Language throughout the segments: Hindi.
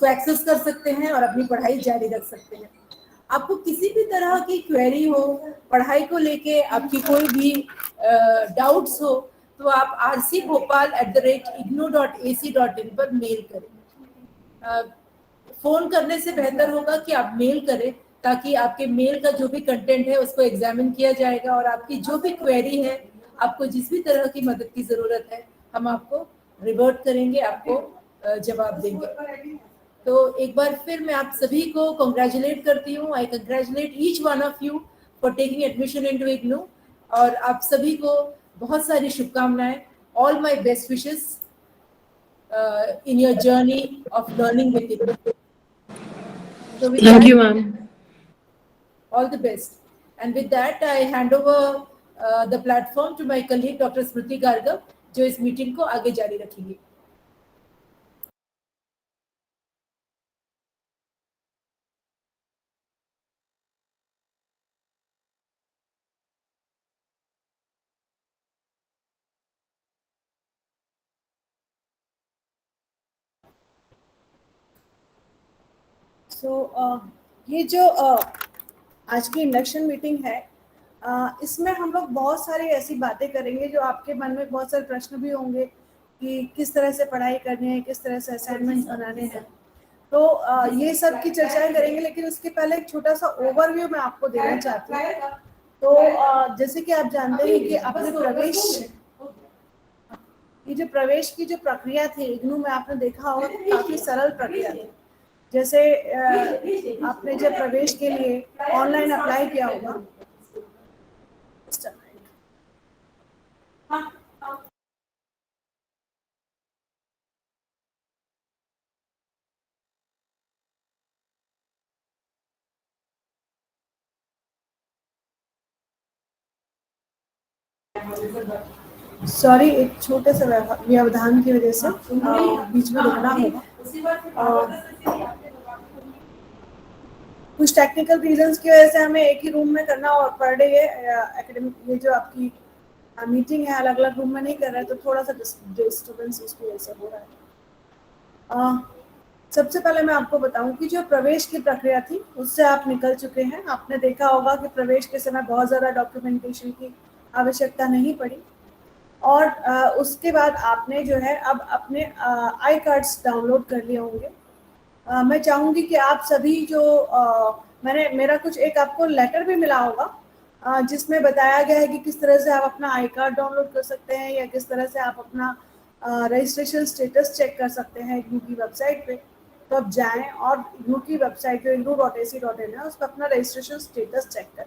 को एक्सेस कर सकते हैं और अपनी पढ़ाई जारी रख सकते हैं। आपको किसी भी तरह की क्वेरी हो, पढ़ाई को लेके आपकी कोई भी डाउट्स हो, तो आप rcbhopal@ignou.ac.in पर मेल करें। फोन करने से बेहतर होगा कि आप मेल करें, ताकि आपके मेल का जो भी कंटेंट है उसको एग्जामिन किया जाएगा और आपकी जो भी क्वेरी है, आपको जिस भी तरह की मदद की जरूरत है, हम आपको रिवर्ट करेंगे, आपको जवाब देंगे। तो एक बार फिर मैं आप सभी को कंग्रेचुलेट करती हूँ। आई congratulate each one of you for taking admission into IGNOU, और आप सभी को बहुत सारी शुभकामनाएं। All my best wishes in your journey of learning with IGNOU. So with Thank that, you, ma'am. all the best. And with that, I hand over the platform to my colleague Dr. Smriti Gargav, जो इस मीटिंग को आगे जारी रखेंगी। ये जो आज की इंडक्शन मीटिंग है, इसमें हम लोग बहुत सारी ऐसी बातें करेंगे जो आपके मन में बहुत सारे प्रश्न भी होंगे कि किस तरह से पढ़ाई करनी है, किस तरह से असाइनमेंट बनाने हैं। तो ये सब की चर्चाएं करेंगे, लेकिन उसके पहले एक छोटा सा ओवरव्यू मैं आपको देना चाहती हूँ। तो जैसे कि आप जानते हैं कि अपने प्रवेश, ये जो प्रवेश की जो प्रक्रिया थी इग्नू में, आपने देखा होगा कि काफी सरल प्रक्रिया थी। जैसे आपने जब प्रवेश के लिए ऑनलाइन अप्लाई किया होगा, सॉरी, एक छोटे से व्यवधान की वजह से बीच में रुकना होगा। कुछ टेक्निकल रीजंस की वजह से हमें एक ही रूम में करना और पर डे एकेडमिक ये जो आपकी मीटिंग है अलग अलग रूम में नहीं कर रहे हैं, तो थोड़ा सा डिस्टर्बेंस इसकी वजह से हो रहा है। सबसे पहले मैं आपको बताऊं कि जो प्रवेश की प्रक्रिया थी उससे आप निकल चुके हैं। आपने देखा होगा कि प्रवेश के समय बहुत ज़्यादा डॉक्यूमेंटेशन की आवश्यकता नहीं पड़ी, और उसके बाद आपने जो है अब अपने आई कार्ड्स डाउनलोड कर लिए होंगे। मैं चाहूँगी कि आप सभी जो मेरा कुछ एक आपको लेटर भी मिला होगा जिसमें बताया गया है कि किस तरह से आप अपना आई कार्ड डाउनलोड कर सकते हैं, या किस तरह से आप अपना रजिस्ट्रेशन स्टेटस चेक कर सकते हैं इग्नू की वेबसाइट पे। तो आप जाएं और इग्नू की वेबसाइट जो ignou.ac.in है उस पर अपना रजिस्ट्रेशन स्टेटस चेक करें।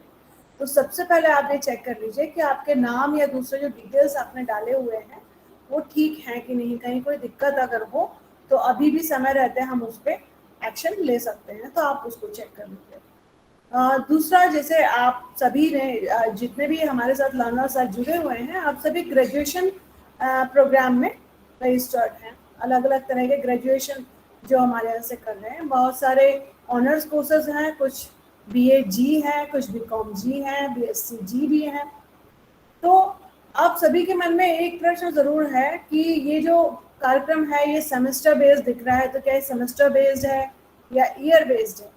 तो सबसे पहले आप ये चेक कर लीजिए कि आपके नाम या दूसरे जो डिटेल्स आपने डाले हुए हैं वो ठीक हैं कि नहीं। कहीं कोई दिक्कत अगर हो तो अभी भी समय रहते हैं, हम उस पर एक्शन ले सकते हैं, तो आप उसको चेक कर लीजिए। दूसरा, जैसे आप सभी ने जितने भी हमारे साथ लर्नर्स आज जुड़े हुए हैं, आप सभी ग्रेजुएशन प्रोग्राम में रजिस्टर्ड हैं। अलग अलग तरह के ग्रेजुएशन जो हमारे यहाँ से कर रहे हैं, बहुत सारे ऑनर्स कोर्सेज हैं, कुछ BA जी हैं, कुछ BCom जी हैं, BSc जी भी हैं। तो आप सभी के मन में एक प्रश्न जरूर है कि ये जो कार्यक्रम है ये सेमेस्टर बेस्ड दिख रहा है, तो क्या ये सेमेस्टर बेस्ड है या ईयर बेस्ड है?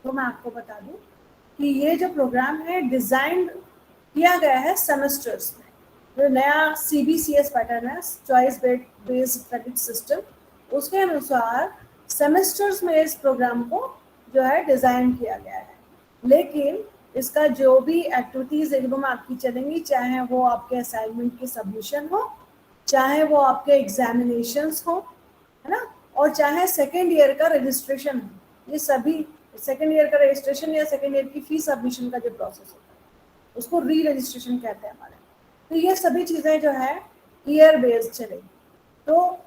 तो मैं आपको बता दूं कि ये जो प्रोग्राम है डिजाइन किया गया है सेमेस्टर्स में। जो नया CBCS पैटर्न है, चॉइस बेस्ड क्रेडिट सिस्टम, उसके अनुसार सेमेस्टर्स में इस प्रोग्राम को जो है डिजाइन किया गया है। लेकिन इसका जो भी एक्टिविटीज इग्नू में आपकी चलेंगी, चाहे वो आपके असाइनमेंट की सबमिशन हो, चाहे वो आपके एग्जामिनेशंस हो, है ना, और चाहे सेकेंड ईयर का रजिस्ट्रेशन हो, ये सभी सेकेंड ईयर का रजिस्ट्रेशन या सेकेंड ईयर की फीस सबमिशन का जो प्रोसेस होता है उसको री रजिस्ट्रेशन कहते हैं हमारे। तो ये सभी चीज़ें जो है ईयर बेस्ड चलेगी। तो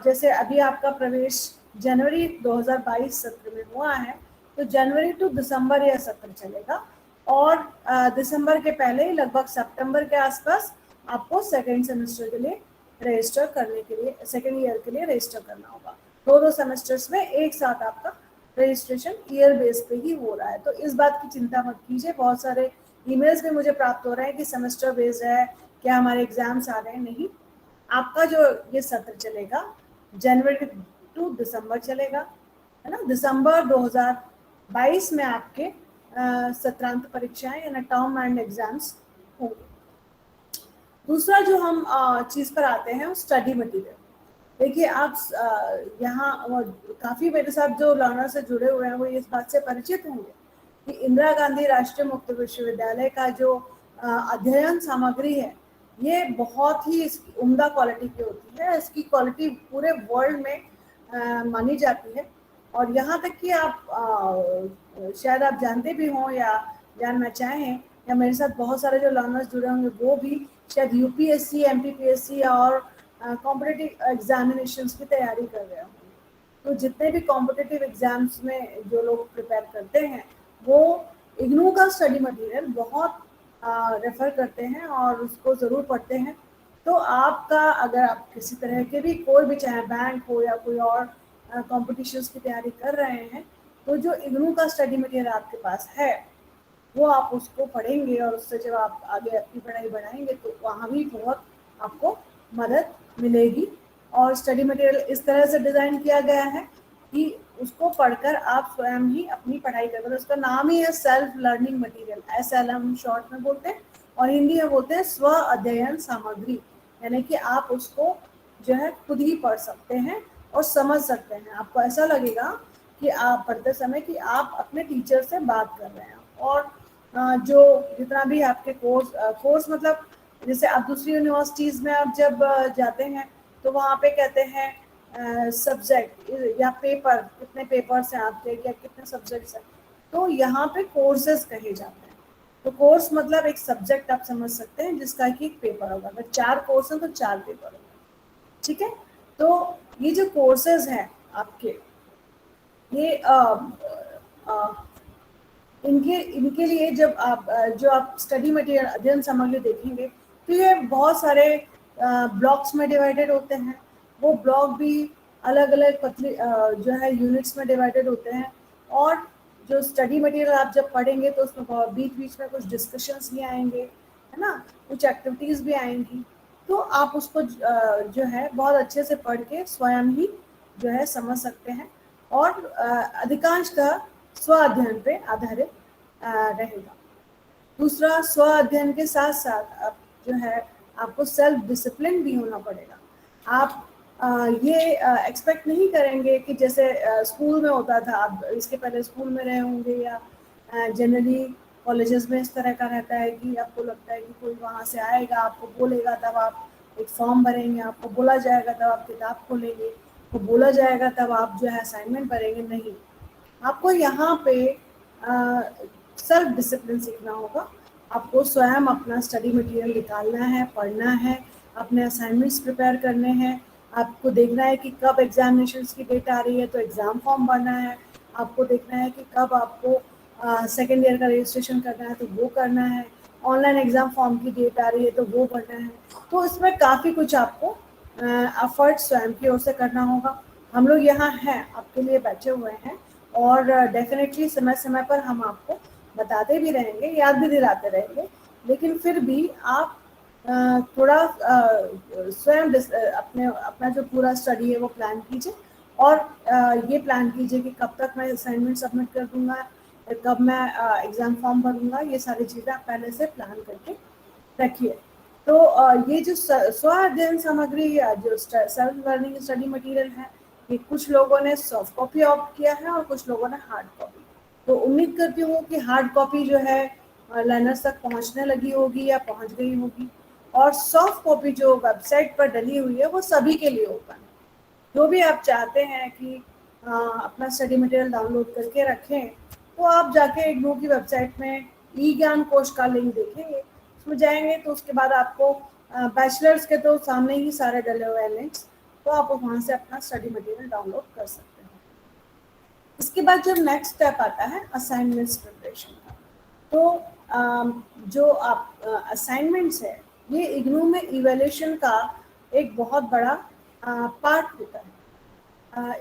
जैसे अभी आपका प्रवेश जनवरी 2022 सत्र में हुआ है, तो जनवरी टू दिसंबर यह सत्र चलेगा, और दिसंबर के पहले लगभग सितंबर के आसपास आपको सेकेंड सेमेस्टर के लिए रजिस्टर करने के लिए, सेकेंड ईयर के लिए रजिस्टर करना होगा। दो सेमेस्टर्स में एक साथ आपका रजिस्ट्रेशन ईयर बेस पे ही हो रहा है। तो इस बात की चिंता मत कीजिए। बहुत सारे ईमेल्स भी मुझे प्राप्त हो रहे हैं कि सेमेस्टर बेस्ड है, क्या हमारे एग्जाम्स आ रहे हैं। नहीं, आपका जो ये सत्र चलेगा जनवरी टू दिसंबर चलेगा, है ना। दिसंबर 2022 में आपके सत्रांत परीक्षाएं यानी टर्म एंड एग्जाम्स होंगे। दूसरा जो हम चीज़ पर आते हैं वो स्टडी मटेरियल। देखिए आप यहाँ काफ़ी मेरे साथ जो लर्नर से जुड़े हुए हैं वो इस बात से परिचित होंगे कि इंदिरा गांधी राष्ट्रीय मुक्त विश्वविद्यालय का जो अध्ययन सामग्री है ये बहुत ही उम्दा क्वालिटी की होती है। इसकी क्वालिटी पूरे वर्ल्ड में मानी जाती है। और यहाँ तक कि आप शायद आप जानते भी हों या जानना चाहें, या मेरे साथ बहुत सारे जो लर्नर्स जुड़े होंगे वो भी शायद यूपीएससी, एमपीपीएससी और कॉम्पिटिटिव एग्जामिनेशंस की तैयारी कर रहे होंगे। तो जितने भी कॉम्पिटिटिव एग्जाम्स में जो लोग प्रिपेयर करते हैं वो इग्नू का स्टडी मटेरियल बहुत रेफर करते हैं और उसको ज़रूर पढ़ते हैं। तो आपका अगर आप किसी तरह के भी कोई भी चाहे बैंक हो या कोई और कॉम्पिटिशन्स की तैयारी कर रहे हैं तो जो इग्नू का स्टडी मटेरियल आपके पास है वो आप उसको पढ़ेंगे और उससे जब आप आगे अपनी पढ़ाई बढ़ाएंगे तो वहाँ भी बहुत आपको मदद मिलेगी। और स्टडी मटेरियल इस तरह से डिज़ाइन किया गया है कि उसको पढ़कर आप स्वयं ही अपनी पढ़ाई कर सकते। उसका नाम ही है self learning material, SLM short में बोलते हैं, और हिंदी में बोलते हैं स्व अध्ययन सामग्री। यानी कि आप उसको जो है खुद ही पढ़ सकते हैं और समझ सकते हैं। आपको ऐसा लगेगा कि आप पढ़ते समय कि आप अपने टीचर से बात कर रहे हैं। और जो जितना भी आपके कोर्स मतलब जैसे आप दूसरी यूनिवर्सिटीज़ में आप जब जाते हैं तो वहाँ पे कहते हैं सब्जेक्ट या पेपर, कितने पेपर्स हैं आपके या कितने सब्जेक्ट्स हैं, तो यहाँ पे कोर्सेज कहे जाते हैं। तो कोर्स मतलब एक सब्जेक्ट आप समझ सकते हैं जिसका कि एक पेपर होगा। अगर 4 कोर्स हैं तो 4 पेपर होगा, ठीक है। तो ये जो कोर्सेज हैं आपके ये इनके लिए जब आप जो आप स्टडी मटेरियल अध्ययन सामग्री देखेंगे तो ये बहुत सारे ब्लॉक्स में डिवाइडेड होते हैं। वो ब्लॉक भी अलग अलग पतली जो है यूनिट्स में डिवाइडेड होते हैं। और जो स्टडी मटेरियल आप जब पढ़ेंगे तो उसमें बीच बीच में कुछ डिस्कशंस भी आएंगे, है ना, कुछ एक्टिविटीज़ भी आएंगी। तो आप उसको जो है बहुत अच्छे से पढ़ के स्वयं ही जो है समझ सकते हैं। और अधिकांश का स्व अध्ययन पे आधारित रहेगा। दूसरा, स्व अध्ययन के साथ साथ आप जो है आपको सेल्फ डिसिप्लिन भी होना पड़ेगा। आप ये एक्सपेक्ट नहीं करेंगे कि जैसे स्कूल में होता था, आप इसके पहले स्कूल में रहे होंगे या जनरली कॉलेजेस में इस तरह का रहता है कि आपको लगता है कि कोई वहाँ से आएगा, आपको बोलेगा, तब आप एक फॉर्म भरेंगे, आपको बोला जाएगा तब आप किताब खोलेंगे, आपको बोला जाएगा तब आप जो है असाइनमेंट भरेंगे। नहीं, आपको यहाँ पे सेल्फ डिसिप्लिन सीखना होगा। आपको स्वयं अपना स्टडी मटेरियल निकालना है, पढ़ना है, अपने असाइनमेंट्स प्रिपेयर करने हैं। आपको देखना है कि कब एग्जामिनेशंस की डेट आ रही है तो एग्ज़ाम फॉर्म भरना है। आपको देखना है कि कब आपको सेकेंड ईयर का रजिस्ट्रेशन करना है तो वो करना है। ऑनलाइन एग्ज़ाम फॉर्म की डेट आ रही है तो वो भरना है। तो इसमें काफ़ी कुछ आपको एफर्ट स्वयं की ओर से करना होगा। हम लोग यहाँ हैं, आपके लिए बैठे हुए हैं और डेफिनेटली समय समय पर हम आपको बताते भी रहेंगे, याद भी दिलाते रहेंगे। लेकिन फिर भी आप थोड़ा स्वयं अपना जो पूरा स्टडी है वो प्लान कीजिए और ये प्लान कीजिए कि कब तक मैं असाइनमेंट सबमिट कर दूंगा, कब मैं एग्ज़ाम फॉर्म भरूंगा। ये सारी चीज़ें आप पहले से प्लान करके रखिए। तो ये जो स्व अध्ययन सामग्री या जो सेल्फ लर्निंग स्टडी मटेरियल है, ये कुछ लोगों ने सॉफ्ट कॉपी ऑप्ट किया है और कुछ लोगों ने हार्ड कॉपी। तो उम्मीद करती हूँ कि हार्ड कॉपी जो है लर्नर्स तक पहुँचने लगी होगी या पहुँच गई होगी, और सॉफ्ट कॉपी जो वेबसाइट पर डली हुई है वो सभी के लिए ओपन है। जो भी आप चाहते हैं कि अपना स्टडी मटेरियल डाउनलोड करके रखें तो आप जाके इग्नू की वेबसाइट में ई ज्ञान कोश का लिंक देखेंगे, उसमें जाएंगे तो उसके बाद आपको बैचलर्स के तो सामने ही सारे डले हुए हैं लिंक्स, तो आप वहाँ से अपना स्टडी मटेरियल डाउनलोड कर सकते हैं। इसके बाद जो नेक्स्ट स्टेप आता है असाइनमेंट्स प्रिपरेशन का, तो जो आप असाइनमेंट्स है ये इग्नू में इवैल्यूएशन का एक बहुत बड़ा पार्ट होता है।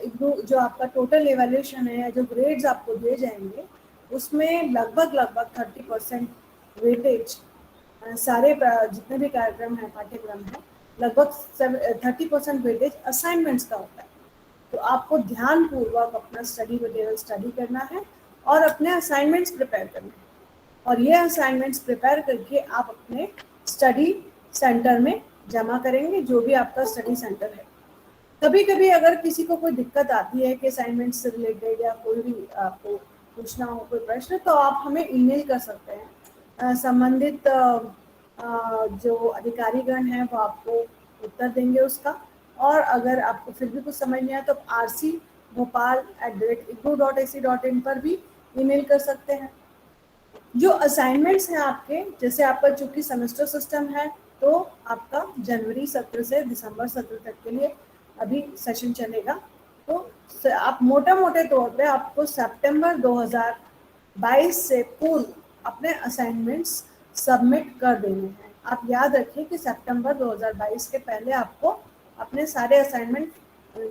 इग्नू जो आपका टोटल इवैल्यूएशन है या जो ग्रेड्स आपको दिए जाएंगे उसमें लगभग 30% वेटेज सारे जितने भी कार्यक्रम हैं, पाठ्यक्रम हैं, लगभग 30% वेटेज असाइनमेंट्स का होता है। तो आपको ध्यानपूर्वक अपना स्टडी मटेरियल स्टडी करना है और अपने असाइनमेंट्स प्रिपेयर करने हैं, और ये असाइनमेंट्स प्रिपेयर करके आप अपने स्टडी सेंटर में जमा करेंगे, जो भी आपका स्टडी सेंटर है। कभी कभी अगर किसी को कोई दिक्कत आती है कि असाइनमेंट से रिलेटेड या कोई भी आपको पूछना हो कोई प्रश्न, तो आप हमें ईमेल कर सकते हैं। संबंधित जो अधिकारीगण हैं वो आपको उत्तर देंगे उसका। और अगर आपको फिर भी कुछ समझ नहीं आया तो आप rcbhopal@ignu.ac.in पर भी ईमेल कर सकते हैं। जो असाइनमेंट्स हैं आपके, जैसे आपका चूंकि सेमेस्टर सिस्टम है, तो आपका जनवरी सत्र से दिसंबर सत्र तक के लिए अभी सेशन चलेगा। तो आप मोटा मोटे तौर पे आपको सितंबर 2022 से पूर्व अपने असाइनमेंट्स सबमिट कर देने हैं। आप याद रखिए कि सितंबर 2022 के पहले आपको अपने सारे असाइनमेंट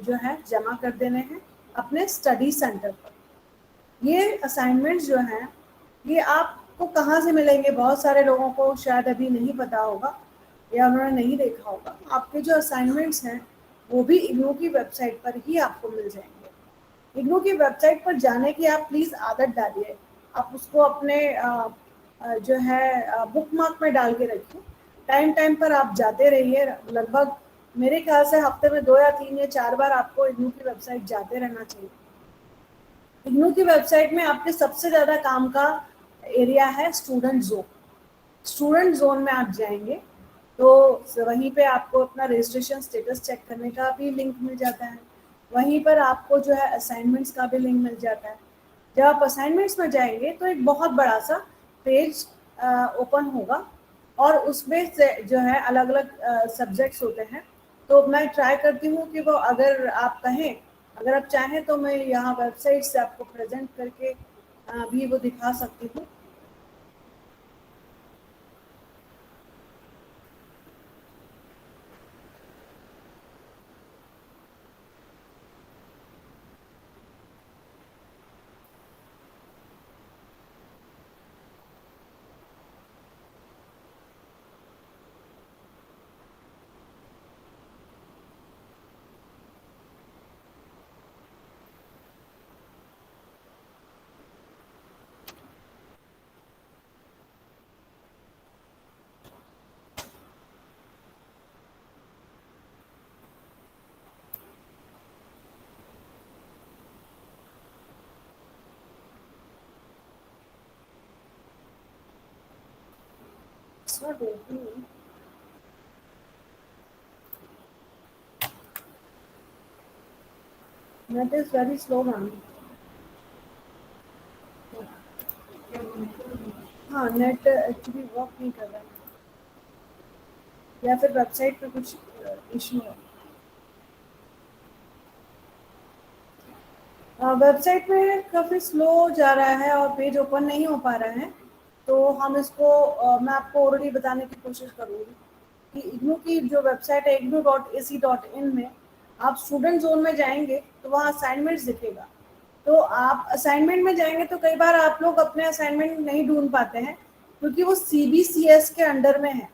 जो है जमा कर देने हैं अपने स्टडी सेंटर पर। ये असाइनमेंट्स जो हैं ये आपको कहाँ से मिलेंगे, बहुत सारे लोगों को शायद अभी नहीं पता होगा या उन्होंने नहीं देखा होगा। आपके जो असाइनमेंट्स हैं वो भी इग्नू की वेबसाइट पर ही आपको मिल जाएंगे। इग्नू की वेबसाइट पर जाने की आप प्लीज़ आदत डालिए, आप उसको अपने जो है बुकमार्क में डाल के रखिए। टाइम टाइम पर आप जाते रहिए, लगभग मेरे ख्याल से हफ्ते में 2 या 3 या 4 बार आपको इग्नू की वेबसाइट जाते रहना चाहिए। इग्नू की वेबसाइट में आपके सबसे ज़्यादा काम का एरिया है स्टूडेंट जोन। स्टूडेंट जोन में आप जाएंगे तो वहीं पे आपको अपना रजिस्ट्रेशन स्टेटस चेक करने का भी लिंक मिल जाता है। वहीं पर आपको जो है असाइनमेंट्स का भी लिंक मिल जाता है। जब आप असाइनमेंट्स में जाएंगे तो एक बहुत बड़ा सा पेज ओपन होगा और उसमें से जो है अलग अलग सब्जेक्ट्स होते हैं। तो मैं ट्राई करती हूँ कि वो अगर आप कहें, अगर आप चाहें तो मैं यहाँ वेबसाइट से आपको प्रेजेंट करके भी वो दिखा सकती हूँ। It's not opening. Net is very slow, ma'am. हाँ, नेट एक्चुअली वर्क नहीं कर रहा है या फिर वेबसाइट पे कुछ इशू है। वेबसाइट पे काफ़ी स्लो जा रहा है और पेज ओपन नहीं हो पा रहा है। तो हम इसको मैं आपको ऑलरेडी बताने की कोशिश करूँगी कि इग्नू की जो वेबसाइट है ignu.ac.in में आप स्टूडेंट जोन में जाएंगे तो वहाँ असाइनमेंट्स दिखेगा। तो आप असाइनमेंट में जाएंगे तो कई बार आप लोग अपने असाइनमेंट नहीं ढूंढ पाते हैं क्योंकि वो CBCS के अंडर में है।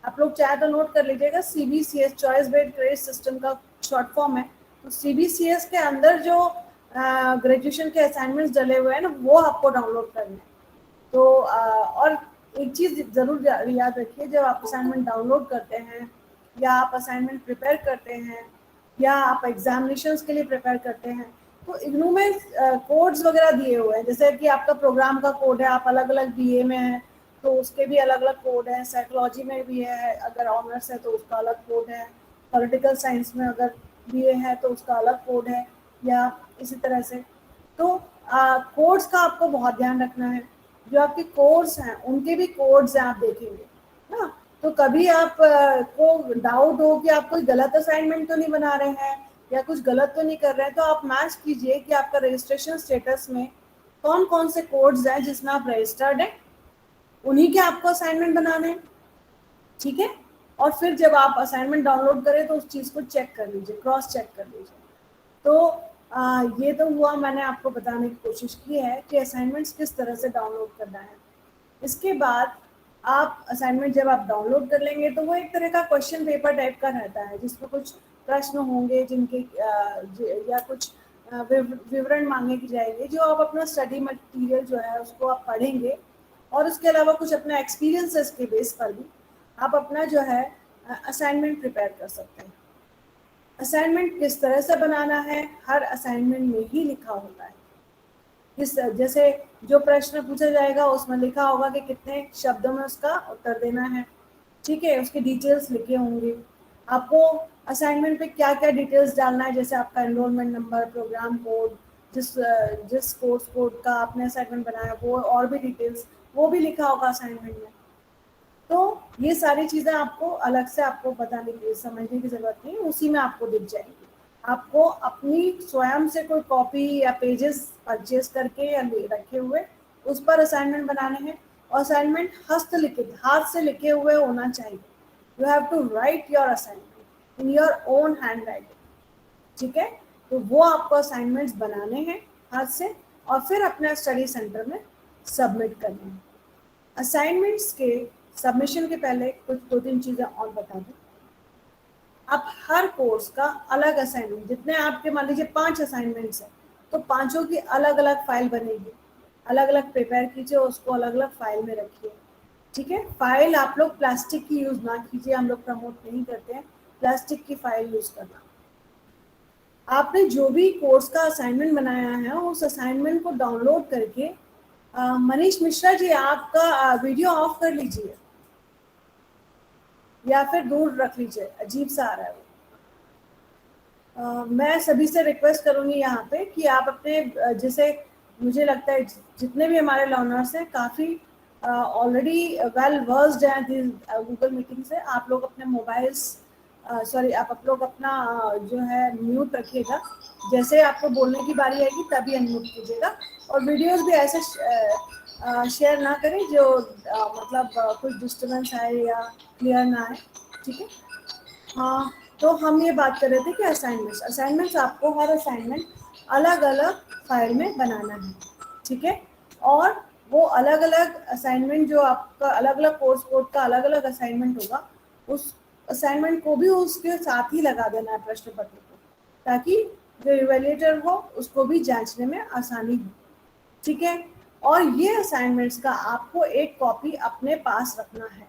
आप लोग चाहे तो नोट कर लीजिएगा, CBCS choice based credit system का शॉर्ट फॉर्म है। तो CBCS के अंदर जो ग्रेजुएशन के असाइनमेंट्स डले हुए हैं ना, वो आपको डाउनलोड करने हैं। तो और एक चीज़ ज़रूर याद रखिए, जब आप असाइनमेंट डाउनलोड करते हैं या आप असाइनमेंट प्रिपेयर करते हैं या आप एग्जामिनेशंस के लिए प्रिपेयर करते हैं, तो इग्नू में कोड्स वगैरह दिए हुए हैं। जैसे कि आपका प्रोग्राम का कोड है, आप अलग अलग BA में हैं तो उसके भी अलग अलग कोड हैं, साइकोलॉजी में भी है, अगर ऑनर्स है तो उसका अलग कोड है, पॉलिटिकल साइंस में अगर BA है तो उसका अलग कोड है, या इसी तरह से। तो कोड्स का आपको बहुत ध्यान रखना है। जो आपके कोर्स हैं उनके भी कोड्स हैं, आप देखेंगे ना। तो कभी आप को डाउट हो कि आप कोई गलत असाइनमेंट तो नहीं बना रहे हैं या कुछ गलत तो नहीं कर रहे हैं, तो आप मैच कीजिए कि आपका रजिस्ट्रेशन स्टेटस में कौन कौन से कोड्स हैं जिसमें आप रजिस्टर्ड हैं, उन्हीं के आपको असाइनमेंट बनाने हैं, ठीक है। और फिर जब आप असाइनमेंट डाउनलोड करें तो उस चीज़ को चेक कर लीजिए, क्रॉस चेक कर लीजिए। तो ये तो हुआ, मैंने आपको बताने की कोशिश की है कि असाइनमेंट्स किस तरह से डाउनलोड करना है। इसके बाद आप असाइनमेंट जब आप डाउनलोड कर लेंगे तो वो एक तरह का क्वेश्चन पेपर टाइप का रहता है जिसमें कुछ प्रश्न होंगे जिनके या कुछ विवरण मांगे की जाएंगे, जो आप अपना स्टडी मटेरियल जो है उसको आप पढ़ेंगे, और उसके अलावा कुछ अपना एक्सपीरियंसेस के बेस पर भी आप अपना जो है असाइनमेंट प्रिपेयर कर सकते हैं। असाइनमेंट किस तरह से बनाना है, हर असाइनमेंट में ही लिखा होता है। जैसे जो प्रश्न पूछा जाएगा उसमें लिखा होगा कि कितने शब्दों में उसका उत्तर देना है, ठीक है, उसके डिटेल्स लिखे होंगे। आपको असाइनमेंट पे क्या क्या डिटेल्स डालना है, जैसे आपका एनरोलमेंट नंबर, प्रोग्राम कोड, जिस कोर्स कोड का आपने असाइनमेंट बनाया वो, और भी डिटेल्स वो भी लिखा होगा असाइनमेंट में। तो ये सारी चीज़ें आपको अलग से आपको बताने की, समझने की ज़रूरत नहीं, उसी में आपको दिख जाएंगी। आपको अपनी स्वयं से कोई कॉपी या पेजेस परचेज करके या रखे हुए उस पर असाइनमेंट बनाने हैं। और असाइनमेंट हस्तलिखित, हाथ से लिखे हुए होना चाहिए। You have to write your assignment in your own handwriting, ठीक है। तो वो आपको असाइनमेंट्स बनाने हैं हाथ से, और फिर अपने स्टडी सेंटर में सबमिट करने हैं। असाइनमेंट्स के सबमिशन के पहले कुछ 2-3 चीज़ें और बता दूं। आप हर कोर्स का अलग असाइनमेंट, जितने आपके मान लीजिए 5 असाइनमेंट्स हैं, तो पांचों की अलग अलग फाइल बनेगी, अलग अलग प्रिपेयर कीजिए, उसको अलग अलग फाइल में रखिए, ठीक है। फाइल आप लोग प्लास्टिक की यूज़ ना कीजिए, हम लोग प्रमोट नहीं करते हैं प्लास्टिक की फाइल यूज़ करना। आपने जो भी कोर्स का असाइनमेंट बनाया है उस असाइनमेंट को डाउनलोड करके मनीष मिश्रा जी आपका वीडियो ऑफ कर लीजिए या फिर दूर रख लीजिए, अजीब सा आ रहा है वो। मैं सभी से रिक्वेस्ट करूंगी यहाँ पे कि आप अपने जैसे मुझे लगता है जितने भी हमारे लर्नर्स हैं काफ़ी ऑलरेडी वेल वर्स्ड हैं गूगल मीटिंग से। आप लोग अपने मोबाइल्स आप लोग अपना जो है म्यूट रखिएगा, जैसे आपको बोलने की बारी आएगी तभी अनम्यूट कीजिएगा। और वीडियोस भी ऐसे शेयर ना करें जो मतलब कुछ डिस्टर्बेंस आए या क्लियर ना आए, ठीक है। हाँ, तो हम ये बात कर रहे थे कि असाइनमेंट्स आपको हर असाइनमेंट अलग अलग फाइल में बनाना है, ठीक है। और वो अलग अलग असाइनमेंट जो आपका अलग अलग कोर्स कोड का अलग अलग असाइनमेंट होगा, उस असाइनमेंट को भी उसके साथ ही लगा देना है प्रश्न पत्र को, ताकि जो इवैल्यूएटर हो उसको भी जांचने में आसानी हो, ठीक है। और ये असाइनमेंट्स का आपको एक कॉपी अपने पास रखना है।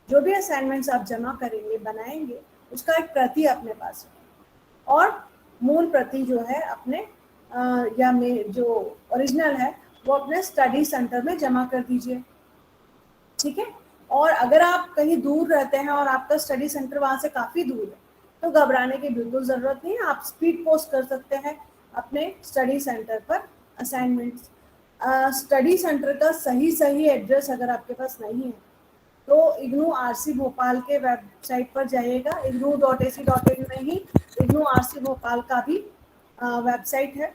जो भी असाइनमेंट्स आप जमा करेंगे बनाएंगे उसका एक प्रति अपने पास रखें, और मूल प्रति जो है अपने जो ओरिजिनल है वो अपने स्टडी सेंटर में जमा कर दीजिए, ठीक है। और अगर आप कहीं दूर रहते हैं और आपका स्टडी सेंटर वहाँ से काफ़ी दूर है तो घबराने की बिल्कुल ज़रूरत नहीं है। आप स्पीड पोस्ट कर सकते हैं अपने स्टडी सेंटर पर असाइनमेंट्स। स्टडी सेंटर का सही एड्रेस अगर आपके पास नहीं है तो इग्नू आरसी भोपाल के वेबसाइट पर जाइएगा। ignu.ac.in में ही इग्नू आरसी भोपाल का भी वेबसाइट है,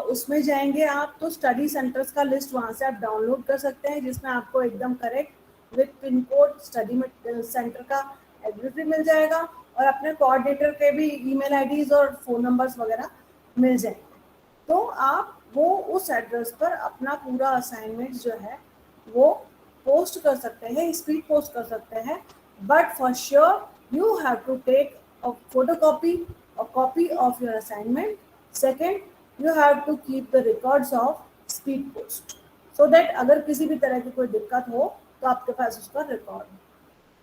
उसमें जाएंगे आप तो स्टडी सेंटर्स का लिस्ट वहाँ से आप डाउनलोड कर सकते हैं, जिसमें आपको एकदम correct with pin code study centre का एड्रेस भी मिल जाएगा, और अपने कोऑर्डिनेटर के भी ईमेल आईडीज और फ़ोन नंबर्स वगैरह मिल जाएंगे। तो आप वो उस एड्रेस पर अपना पूरा असाइनमेंट जो है वो पोस्ट कर सकते हैं, स्पीड पोस्ट कर सकते हैं। But for sure you have to take a photocopy a copy of your assignment. Second, you have to keep the records of speed post so that अगर किसी भी तरह की कोई दिक्कत हो तो आपके पास उसका रिकॉर्ड हो।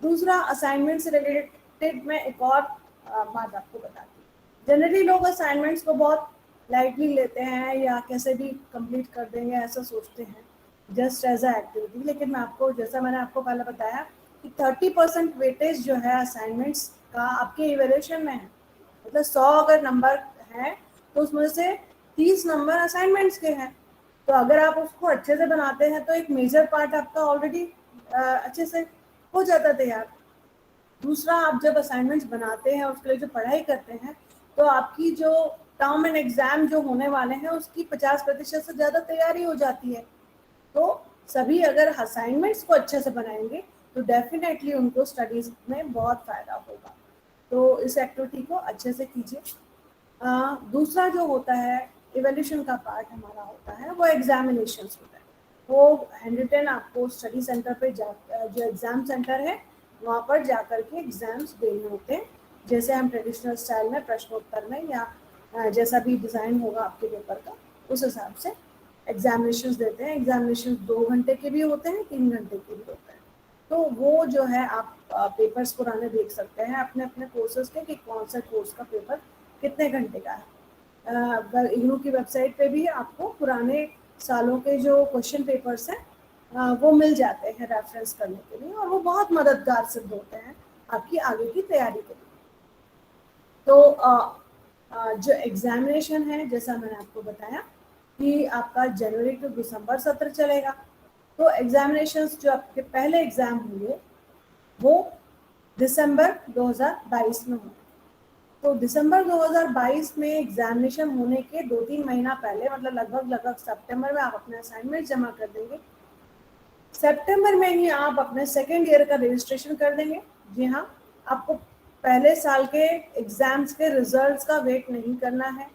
दूसरा, असाइनमेंट से रिलेटेड मैं एक और बात आपको बताती हूँ। जनरली लोग असाइनमेंट्स को बहुत लाइटली लेते हैं या कैसे भी कंप्लीट कर देंगे ऐसा सोचते हैं जस्ट एज अ एक्टिविटी, लेकिन मैं आपको, जैसा मैंने आपको पहले बताया कि 30% वेटेज जो है असाइनमेंट्स का आपके इवैल्यूएशन में है। मतलब 100 अगर नंबर हैं तो उसमें से 30 नंबर असाइनमेंट्स के हैं। तो अगर आप उसको अच्छे से बनाते हैं तो एक मेजर पार्ट आपका ऑलरेडी अच्छे से हो जाता है तैयार। दूसरा, आप जब असाइनमेंट्स बनाते हैं उसके लिए जो पढ़ाई करते हैं तो आपकी जो टर्म एंड एग्जाम जो होने वाले हैं उसकी 50% से ज़्यादा तैयारी हो जाती है। तो सभी अगर असाइनमेंट्स को अच्छे से बनाएंगे तो डेफिनेटली उनको स्टडीज में बहुत फ़ायदा होगा। तो इस एक्टिविटी को अच्छे से कीजिए। दूसरा जो होता है इवैल्यूएशन का पार्ट हमारा होता है वो एग्जामिनेशंस होता है। वो हैंड आपको स्टडी सेंटर पे जो एग्ज़ाम सेंटर है वहाँ पर जा कर के एग्ज़ाम्स देने होते हैं, जैसे हम ट्रेडिशनल स्टाइल में प्रश्नोत्तर में या जैसा भी डिज़ाइन होगा आपके पेपर का उस हिसाब से एग्जामिनेशंस देते हैं। एग्जामिनेशन 2 घंटे के भी होते हैं, 3 घंटे के भी होते हैं। तो वो जो है आप पेपर्स पुराने देख सकते हैं अपने अपने कोर्सेज के कि कौन सा कोर्स का पेपर कितने घंटे का है। इग्नू की वेबसाइट पे भी आपको पुराने सालों के जो क्वेश्चन पेपर्स हैं वो मिल जाते हैं रेफरेंस करने के लिए, और वो बहुत मददगार सिद्ध होते हैं आपकी आगे की तैयारी के लिए। तो जो एग्जामिनेशन है, जैसा मैंने आपको बताया कि आपका जनवरी टू दिसंबर सत्र चलेगा। तो एग्जामिनेशंस जो आपके पहले एग्जाम होंगे वो दिसंबर 2022 में होंगे। तो दिसंबर 2022 में एग्जामिनेशन होने के 2-3 महीना पहले, मतलब लगभग सितंबर में आप अपने असाइनमेंट जमा कर देंगे। सितंबर में ही आप अपने सेकेंड ईयर का रजिस्ट्रेशन कर देंगे। जी हाँ, आपको पहले साल के एग्जाम्स के रिजल्ट्स का वेट नहीं करना है,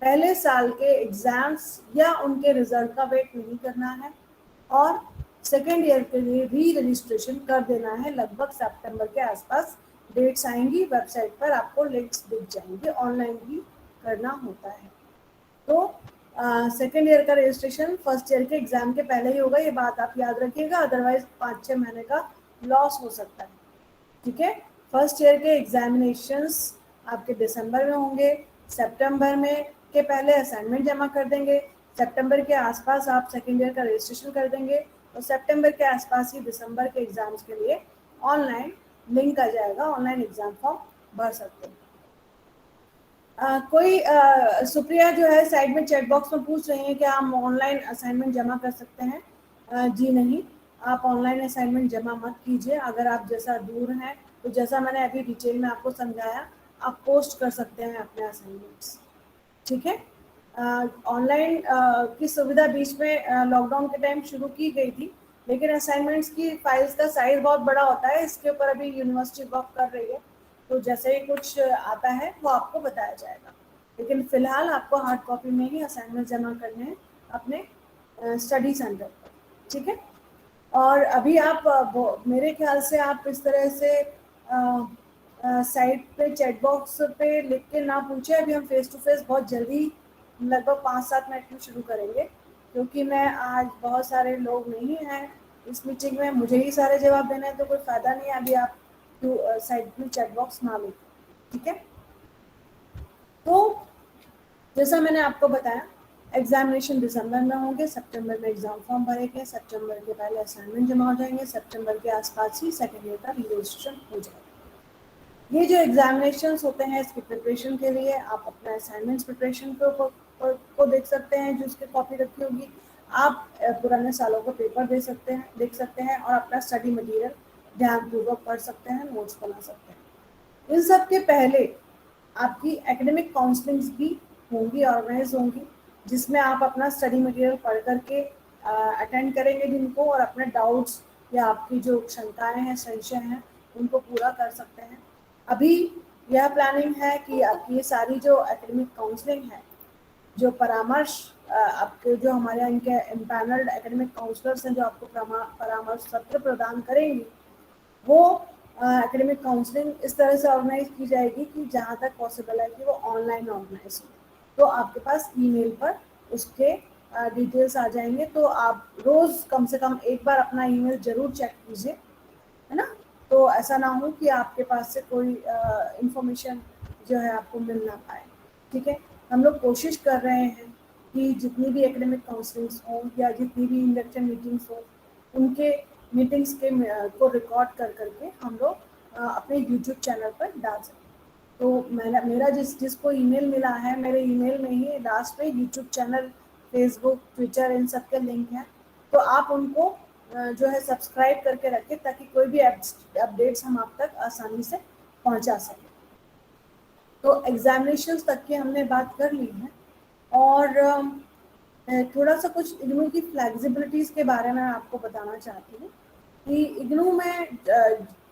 पहले साल के एग्जाम्स या उनके रिजल्ट का वेट नहीं करना है, और सेकेंड ईयर के लिए री रजिस्ट्रेशन कर देना है। लगभग सितंबर के आसपास डेट्स आएंगी, वेबसाइट पर आपको लिंक्स दिख जाएंगे, ऑनलाइन भी करना होता है। तो सेकेंड ईयर का रजिस्ट्रेशन फर्स्ट ईयर के एग्जाम के पहले ही होगा, ये बात आप याद रखिएगा, अदरवाइज 5-6 महीने का लॉस हो सकता है। ठीक है, फर्स्ट ईयर के एग्जामिनेशंस आपके दिसंबर में होंगे। सितंबर में के पहले असाइनमेंट जमा कर देंगे, सितंबर के आसपास आप सेकेंड ईयर का रजिस्ट्रेशन कर देंगे, और सितंबर के आसपास ही दिसंबर के एग्जाम्स के लिए ऑनलाइन लिंक आ जाएगा, ऑनलाइन एग्जाम फॉर्म भर सकते हैं। सुप्रिया जो है साइड में चैट बॉक्स में पूछ रही हैं कि हम ऑनलाइन असाइनमेंट जमा कर सकते हैं। जी नहीं, आप ऑनलाइन असाइनमेंट जमा मत कीजिए। अगर आप जैसा दूर हैं तो जैसा मैंने अभी डिटेल में आपको समझाया, आप पोस्ट कर सकते हैं अपने असाइनमेंट्स। ठीक है, ऑनलाइन की सुविधा बीच में लॉकडाउन के टाइम शुरू की गई थी, लेकिन असाइनमेंट्स की फाइल्स का साइज बहुत बड़ा होता है, इसके ऊपर अभी यूनिवर्सिटी वर्क कर रही है, तो जैसे ही कुछ आता है वो आपको बताया जाएगा। लेकिन फिलहाल आपको हार्ड कॉपी में ही असाइनमेंट जमा करने हैं अपने स्टडी सेंटर पर। ठीक है, और अभी आप मेरे ख्याल से आप इस तरह से साइट पे चैट बॉक्स पे लिख के ना पूछे। अभी हम फेस टू फेस बहुत जल्दी लगभग 5-7 मिनट में शुरू करेंगे, क्योंकि मैं आज बहुत सारे लोग नहीं हैं इस मीटिंग में, मुझे ही सारे जवाब देने हैं, तो कोई फ़ायदा नहीं है अभी आप साइट में चैट बॉक्स ना लिखें। ठीक है, तो जैसा मैंने आपको बताया एग्जामिनेशन दिसंबर में होंगे, सितंबर में एग्जाम फॉर्म भरेंगे, सितंबर के पहले असाइनमेंट जमा हो जाएंगे, सितंबर के आसपास ही सेकेंड ईयर का रजिस्ट्रेशन हो जाएगा। ये जो एग्जामिनेशंस होते हैं इसकी प्रिपरेशन के लिए आप अपना असाइनमेंट्स प्रिपरेशन को देख सकते हैं, जो उसकी कॉपी रखी होगी। आप पुराने सालों को पेपर देख सकते हैं और अपना स्टडी मटेरियल ध्यानपूर्वक पढ़ सकते हैं, नोट्स बना सकते हैं। इन सब के पहले आपकी एकेडमिक काउंसलिंग्स भी होंगी, ऑर्गेनाइज होंगी, जिसमें आप अपना स्टडी मटेरियल पढ़ करके अटेंड करेंगे जिनको, और अपने डाउट्स या आपकी जो शंकाएं हैं, संशय हैं, उनको पूरा कर सकते हैं। अभी यह प्लानिंग है कि आपकी ये सारी जो एकेडमिक काउंसलिंग है, जो परामर्श आपके जो हमारे यहाँ इनके एम्पैनल्ड एकेडमिक काउंसलर्स हैं जो आपको परामर्श सत्र प्रदान करेंगी, वो एकेडमिक काउंसलिंग इस तरह से ऑर्गेनाइज की जाएगी कि जहाँ तक पॉसिबल है कि वो ऑनलाइन ऑर्गेनाइज हो। तो आपके पास ईमेल पर उसके डिटेल्स आ जाएंगे, तो आप रोज़ कम से कम एक बार अपना ईमेल ज़रूर चेक कीजिए, है ना। तो ऐसा ना हो कि आपके पास से कोई इंफॉर्मेशन जो है आपको मिल ना पाए। ठीक है, हम लोग कोशिश कर रहे हैं कि जितनी भी एकेडमिक काउंसलिंग्स हों या जितनी भी इंडक्शन मीटिंग्स हों, उनके मीटिंग्स के को रिकॉर्ड कर करके हम लोग अपने यूट्यूब चैनल पर डाल सकते हैं। तो मेरा जिसको ईमेल मिला है, मेरे ईमेल में ही लास्ट में यूट्यूब चैनल, फेसबुक, ट्विटर, इन सब के लिंक हैं, तो आप उनको जो है सब्सक्राइब करके रखें ताकि कोई भी अपडेट्स हम आप तक आसानी से पहुंचा सकें। तो एग्जामिनेशंस तक की हमने बात कर ली है, और थोड़ा सा कुछ इग्नू की फ्लेक्सिबिलिटीज़ के बारे में आपको बताना चाहती हूँ कि इग्नू में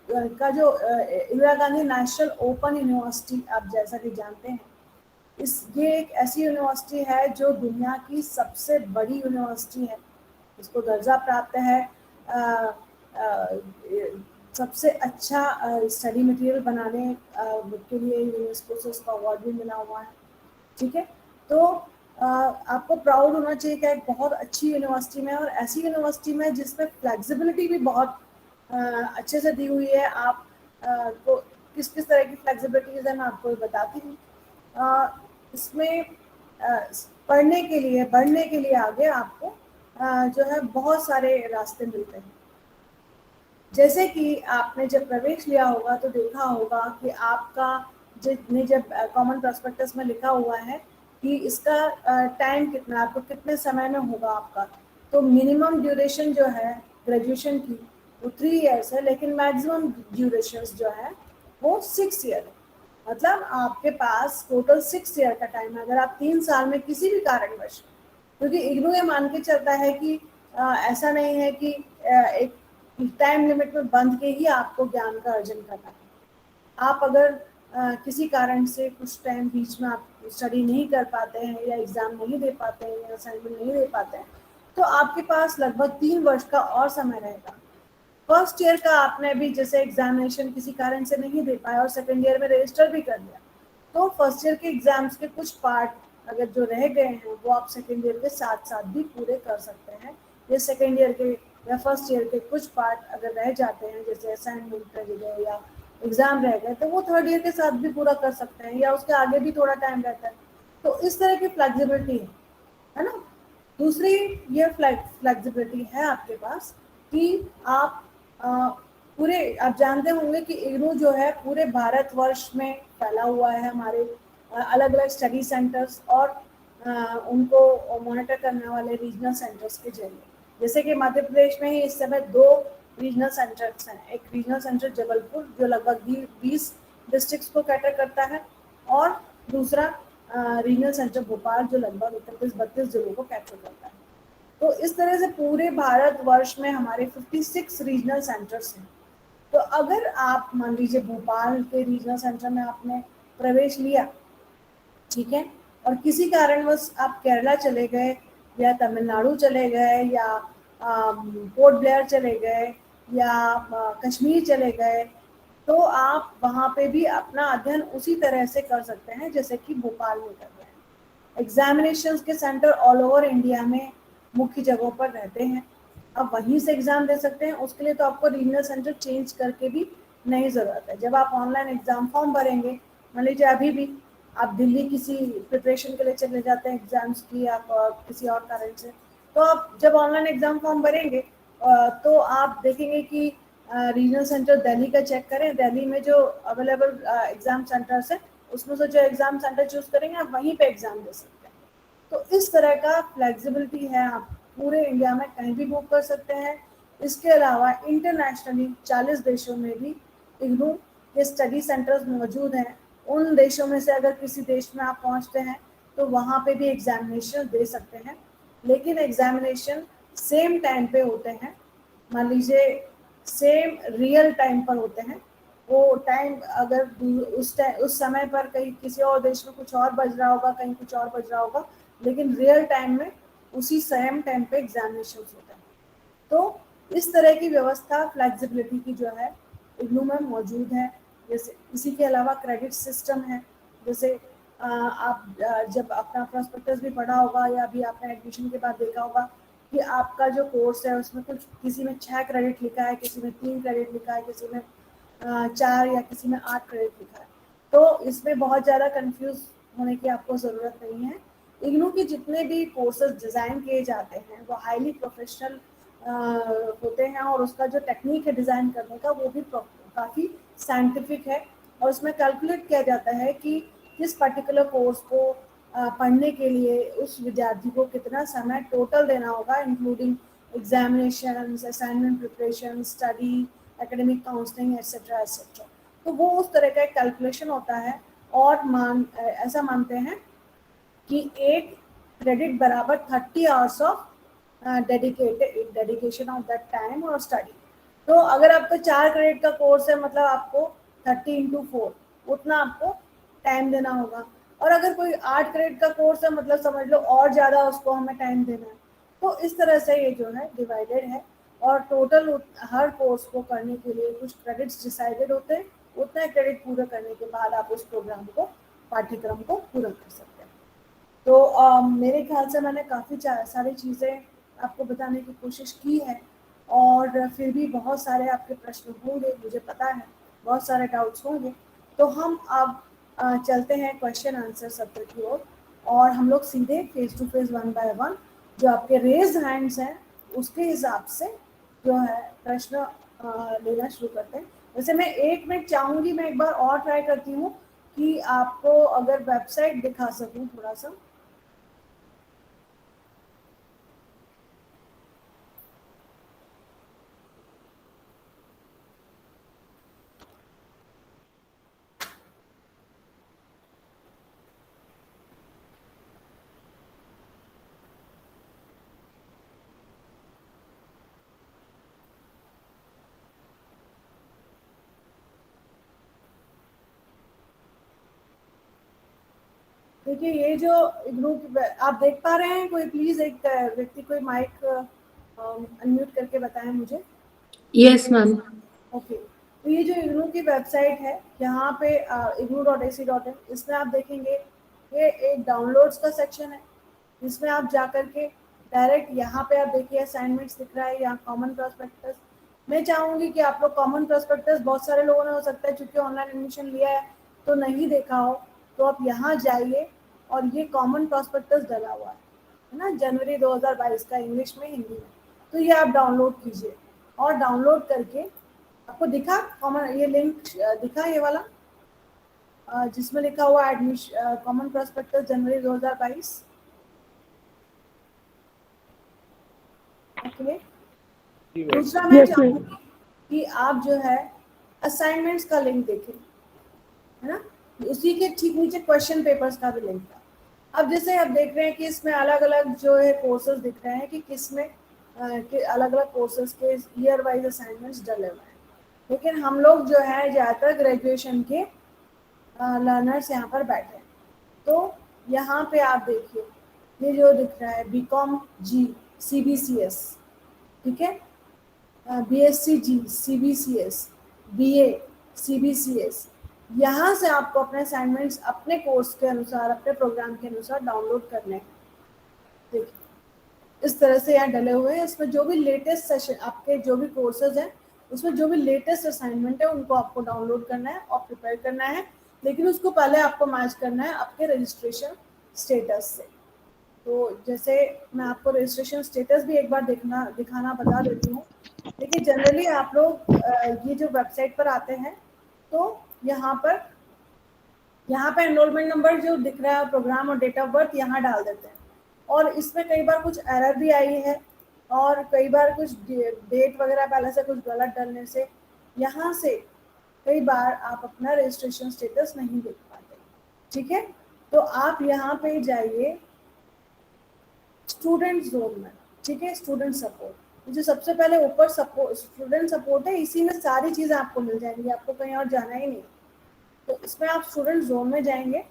का जो Indira Gandhi national open university, आप जैसा कि जानते हैं, ये एक ऐसी यूनिवर्सिटी है जो दुनिया की सबसे बड़ी यूनिवर्सिटी है। इसको दर्जा प्राप्त है सबसे अच्छा स्टडी मटेरियल बनाने के लिए यूनेस्को से उसका अवार्ड भी मिला हुआ है। ठीक है, तो आपको प्राउड होना चाहिए कि एक बहुत अच्छी यूनिवर्सिटी में, और ऐसी यूनिवर्सिटी में जिसमें फ्लेक्सिबिलिटी भी बहुत अच्छे से दी हुई है। आप को किस किस तरह की फ्लेक्सिबिलिटीज है मैं आपको बताती हूँ। इसमें पढ़ने के लिए, बढ़ने के लिए आगे आपको जो है बहुत सारे रास्ते मिलते हैं। जैसे कि आपने जब प्रवेश लिया होगा तो देखा होगा कि आपका जितने जब कॉमन प्रोस्पेक्टस में लिखा हुआ है कि इसका टाइम कितना, आपको कितने समय में होगा आपका, तो मिनिमम ड्यूरेशन जो है ग्रेजुएशन की वो 3 इयर्स है, लेकिन मैक्सिमम ड्यूरेशन जो है वो 6 ईयर है। मतलब आपके पास टोटल 6 ईयर का टाइम है। अगर आप 3 साल में किसी भी कारणवश, क्योंकि इग्नू ये मान के चलता है कि ऐसा नहीं है कि एक टाइम लिमिट में बंद के ही आपको ज्ञान का अर्जन करना है। आप अगर किसी कारण से कुछ टाइम बीच में आप स्टडी नहीं कर पाते हैं, या एग्ज़ाम नहीं दे पाते हैं, या असाइनमेंट नहीं दे पाते हैं, तो आपके पास लगभग 3 वर्ष का और समय रहेगा। फर्स्ट ईयर का आपने भी जैसे एग्जामिनेशन किसी कारण से नहीं दे पाया और सेकेंड ईयर में रजिस्टर भी कर लिया, तो फर्स्ट ईयर के एग्जाम्स के कुछ पार्ट अगर जो रह गए हैं वो आप सेकेंड ईयर के साथ साथ भी पूरे कर सकते हैं। ये सेकेंड ईयर के या फर्स्ट ईयर के कुछ पार्ट अगर रह जाते हैं, जैसे असाइनमेंट रह गए या एग्जाम रह गए, तो वो थर्ड ईयर के साथ भी पूरा कर सकते हैं, या उसके आगे भी थोड़ा टाइम रहता है। तो इस तरह की फ्लेक्सिबिलिटी है ना। दूसरी ये फ्लेक्सिबिलिटी है आपके पास कि आप पूरे, आप जानते होंगे कि इग्नू जो है पूरे भारतवर्ष में फैला हुआ है। हमारे अलग अलग स्टडी सेंटर्स और उनको मॉनिटर करने वाले रीजनल सेंटर्स के जरिए, जैसे कि मध्य प्रदेश में ही इस समय 2 रीजनल सेंटर्स हैं। एक रीजनल सेंटर जबलपुर जो लगभग 20 डिस्ट्रिक्ट्स को कैटर करता है, और दूसरा रीजनल सेंटर भोपाल जो लगभग 31-32 जिलों को कैटर करता है। तो इस तरह से पूरे भारतवर्ष में हमारे 56 रीजनल सेंटर्स हैं। तो अगर आप मान लीजिए भोपाल के रीजनल सेंटर में आपने प्रवेश लिया, ठीक है, और किसी कारणवश आप केरला चले गए, या तमिलनाडु चले गए, या पोर्ट ब्लेयर चले गए, या कश्मीर चले गए, तो आप वहाँ पे भी अपना अध्ययन उसी तरह से कर सकते हैं जैसे कि भोपाल में कर रहे हैं। एग्जामिनेशंस के सेंटर ऑल ओवर इंडिया में मुख्य जगहों पर रहते हैं। आप वहीं से एग्ज़ाम दे सकते हैं, उसके लिए तो आपको रीजनल सेंटर चेंज करके भी नहीं ज़रूरत है। जब आप ऑनलाइन एग्ज़ाम फॉर्म भरेंगे, मान लीजिए अभी भी आप दिल्ली किसी प्रिपरेशन के लिए चले जाते हैं एग्ज़ाम्स की, आप किसी और कारण से, तो आप जब ऑनलाइन एग्ज़ाम फॉर्म भरेंगे तो आप देखेंगे कि रीजनल सेंटर दिल्ली का चेक करें, दिल्ली में जो अवेलेबल एग्ज़ाम सेंटर्स हैं उसमें से जो एग्ज़ाम सेंटर चूज़ करेंगे आप वहीं पे एग्ज़ाम दे सकते हैं। तो इस तरह का फ्लेक्सिबिलिटी है, आप पूरे इंडिया में कहीं भी बुक कर सकते हैं। इसके अलावा इंटरनेशनली 40 देशों में भी इग्नू के स्टडी सेंटर्स मौजूद हैं। उन देशों में से अगर किसी देश में आप पहुंचते हैं तो वहाँ पे भी एग्जामिनेशन दे सकते हैं, लेकिन एग्जामिनेशन सेम टाइम पे होते हैं। मान लीजिए सेम रियल टाइम पर होते हैं। वो टाइम अगर उस समय पर कहीं किसी और देश में कुछ और बज रहा होगा, कहीं कुछ और बज रहा होगा, लेकिन रियल टाइम में उसी सेम टाइम पे एग्जामिनेशन होता है। तो इस तरह की व्यवस्था फ्लेक्सिबिलिटी की जो है इग्नू में मौजूद है। जैसे इसी के अलावा क्रेडिट सिस्टम है। जैसे आप जब अपना प्रोस्पेक्टस भी पढ़ा होगा, या अभी आपने एडमिशन के बाद देखा होगा कि आपका जो कोर्स है उसमें कुछ किसी में 6 क्रेडिट लिखा है, किसी में 3 क्रेडिट लिखा है, किसी में 4 या किसी में 8 क्रेडिट लिखा है। तो इसमें बहुत ज़्यादा कंफ्यूज होने की आपको ज़रूरत नहीं है। इग्नू के जितने भी कोर्सेज डिज़ाइन किए जाते हैं वो हाईली प्रोफेशनल होते हैं, और उसका जो टेक्निक है डिज़ाइन करने का वो भी काफ़ी साइंटिफिक है। और उसमें कैलकुलेट किया जाता है कि किस पर्टिकुलर कोर्स को पढ़ने के लिए उस विद्यार्थी को कितना समय टोटल देना होगा, including examination, assignment preparation, study, academic counselling etcetera etcetera. तो वो उस तरह का एक कैलकुलेशन होता है। और ऐसा मानते हैं कि एक क्रेडिट बराबर 30 hours of dedication of that time और स्टडी। तो अगर आपका 4 क्रेडिट का कोर्स है, मतलब आपको 30x4 उतना आपको टाइम देना होगा। और अगर कोई 8 क्रेडिट का कोर्स है, मतलब समझ लो और ज़्यादा उसको हमें टाइम देना है। तो इस तरह से ये जो है डिवाइडेड है। और टोटल हर कोर्स को करने के लिए कुछ क्रेडिट्स डिसाइडेड होते हैं, उतना क्रेडिट पूरा करने के बाद आप उस प्रोग्राम को, पाठ्यक्रम को पूरा कर सकते हैं। तो मेरे ख्याल से मैंने काफ़ी सारी चीज़ें आपको बताने की कोशिश की है, और फिर भी बहुत सारे आपके प्रश्न होंगे, मुझे पता है बहुत सारे डाउट्स होंगे। तो हम अब चलते हैं क्वेश्चन आंसर सत्र की ओर, और हम लोग सीधे फेस टू फेस 1 बाय 1 जो आपके रेज हैंड्स हैं उसके हिसाब से जो है प्रश्न लेना शुरू करते हैं। वैसे मैं 1 मिनट चाहूँगी, मैं एक बार और ट्राई करती हूँ कि आपको अगर वेबसाइट दिखा सकूँ थोड़ा सा। देखिए ये जो ग्रुप आप देख पा रहे हैं, कोई प्लीज एक व्यक्ति कोई माइक अनम्यूट करके बताएं मुझे। Yes ma'am. ओके, तो ये जो इग्नू की वेबसाइट है, यहाँ पे ignu.ac.in, इसमें आप देखेंगे ये एक डाउनलोड्स का सेक्शन है, जिसमें आप जा कर के डायरेक्ट यहाँ पे आप देखिए असाइनमेंट्स दिख रहा है, यहाँ कॉमन प्रोस्पेक्टस। मैं चाहूँगी कि आप लोग कॉमन प्रोस्पेक्टस, बहुत सारे लोगों ने हो सकता है क्योंकि ऑनलाइन एडमिशन लिया है तो नहीं देखा हो, तो आप यहाँ जाइए और ये कॉमन प्रोस्पेक्टस डला हुआ है ना, जनवरी 2022 का, इंग्लिश में हिंदी में। तो ये आप डाउनलोड कीजिए, और डाउनलोड करके आपको दिखा कॉमन, ये लिंक दिखा ये वाला जिसमें लिखा हुआ एडमिशन कॉमन प्रोस्पेक्टस जनवरी 2022। ओके, दूसरा मैं चाहूँगी कि आप जो है असाइनमेंट्स का लिंक देखें, है ना, उसी के ठीक नीचे क्वेश्चन पेपर्स का भी लिंक था। अब जैसे आप देख रहे हैं कि इसमें अलग अलग जो है कोर्सेज दिख रहे हैं कि किसमें अलग अलग कोर्सेज के ईयर वाइज असाइनमेंट्स डले हुए हैं, लेकिन हम लोग जो है ज़्यादातर ग्रेजुएशन के लर्नर्स यहाँ पर बैठे हैं। तो यहाँ पे आप देखिए ये जो दिख रहा है बीकॉम जी CBCS, ठीक है, BSc जी CBCS, BA CBCS, यहाँ से आपको अपने असाइनमेंट्स अपने कोर्स के अनुसार, अपने प्रोग्राम के अनुसार डाउनलोड करने हैं। देखिए इस तरह से यहाँ डले हुए हैं, इसमें जो भी लेटेस्ट सेशन आपके जो भी कोर्सेज हैं उसमें जो भी लेटेस्ट असाइनमेंट है उनको आपको डाउनलोड करना है और प्रिपेयर करना है, लेकिन उसको पहले आपको मैच करना है आपके रजिस्ट्रेशन स्टेटस से। तो जैसे मैं आपको रजिस्ट्रेशन स्टेटस भी एक बार दिखाना बता देती हूँ। देखिए जनरली आप लोग ये जो वेबसाइट पर आते हैं तो यहाँ पे एनरोलमेंट नंबर जो दिख रहा है, प्रोग्राम और डेट ऑफ बर्थ यहाँ डाल देते हैं, और इसमें कई बार कुछ एरर भी आई है, और कई बार कुछ डेट वगैरह पहले से कुछ गलत डालने से यहाँ से कई बार आप अपना रजिस्ट्रेशन स्टेटस नहीं देख पाते। ठीक है, तो आप यहाँ पे जाइए स्टूडेंट जोन में, ठीक है, स्टूडेंट सपोर्ट, जो सबसे पहले ऊपर स्टूडेंट सपोर्ट है, इसी में सारी चीज़ें आपको मिल जाएंगी, आपको कहीं और जाना ही नहीं। तो इसमें आप स्टूडेंट जोन में जाएंगे,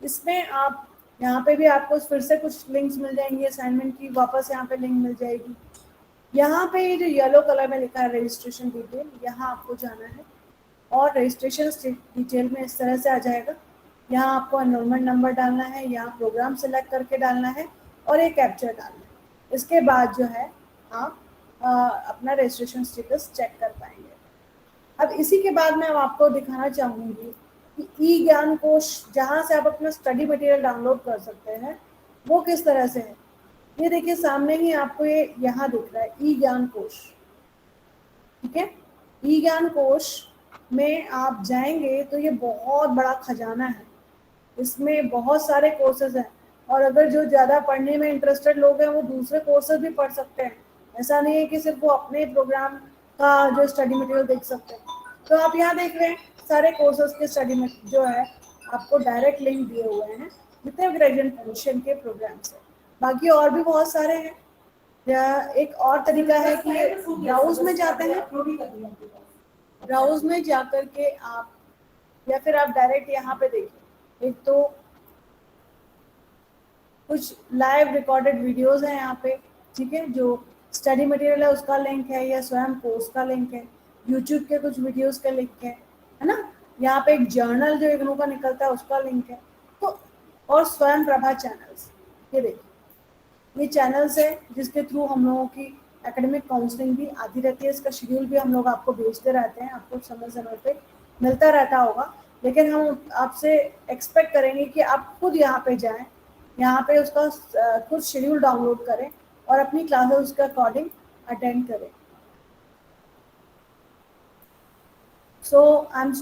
इसमें आप यहाँ पे भी आपको फिर से कुछ लिंक्स मिल जाएंगी असाइनमेंट की, वापस यहाँ पे लिंक मिल जाएगी। यहाँ पे ये जो येलो कलर में लिखा है रजिस्ट्रेशन डिटेल, यहाँ आपको जाना है, और रजिस्ट्रेशन डिटेल में इस तरह से आ जाएगा। यहाँ आपको एनरोलमेंट नंबर डालना है, यहाँ प्रोग्राम सेलेक्ट करके डालना है, और एक कैप्चर डालना है। इसके बाद जो है आप अपना रजिस्ट्रेशन स्टेटस चेक कर पाएंगे। अब इसी के बाद मैं आपको दिखाना चाहूँगी कि ई ज्ञान कोश, जहाँ से आप अपना स्टडी मटेरियल डाउनलोड कर सकते हैं, वो किस तरह से है। ये देखिए सामने ही आपको ये यहाँ दिख रहा है ई ज्ञान कोश, ठीक है। ई ज्ञान कोश में आप जाएंगे तो ये बहुत बड़ा खजाना है, इसमें बहुत सारे कोर्सेज हैं, और अगर जो ज़्यादा पढ़ने में इंटरेस्टेड लोग हैं वो दूसरे कोर्सेज भी पढ़ सकते हैं। ऐसा नहीं है कि सिर्फ वो अपने प्रोग्राम का जो स्टडी मटेरियल देख सकते हैं। तो आप यहाँ देख रहे हैं सारे कोर्सेज के स्टडी में जो है आपको डायरेक्ट लिंक दिए हुए हैं जितने ग्रेजुएशन के प्रोग्राम से। बाकी और भी बहुत सारे हैं। या एक और तरीका है कि ब्राउज में जाते हैं, ब्राउज में जाकर के आप, या फिर आप डायरेक्ट यहाँ पे देखिए, एक तो कुछ लाइव रिकॉर्डेड वीडियोस हैं यहाँ पे, ठीक है, जो स्टडी मटेरियल है उसका लिंक है, या स्वयं कोर्स का लिंक है, यूट्यूब के कुछ वीडियोस का लिंक है ना। यहाँ पे एक जर्नल जो इग्नू का निकलता है उसका लिंक है। तो और स्वयं प्रभा चैनल्स, ये देखिए ये चैनल्स है जिसके थ्रू हम लोगों की एकेडमिक काउंसलिंग भी आती रहती है। इसका शेड्यूल भी हम लोग आपको भेजते रहते हैं, आपको समय समय पे मिलता रहता होगा। लेकिन हम आपसे एक्सपेक्ट करेंगे कि आप खुद यहाँ पे जाएं, यहाँ पे उसका खुद शेड्यूल डाउनलोड करें और अपनी क्लासेस उसके अकॉर्डिंग अटेंड करें। So I am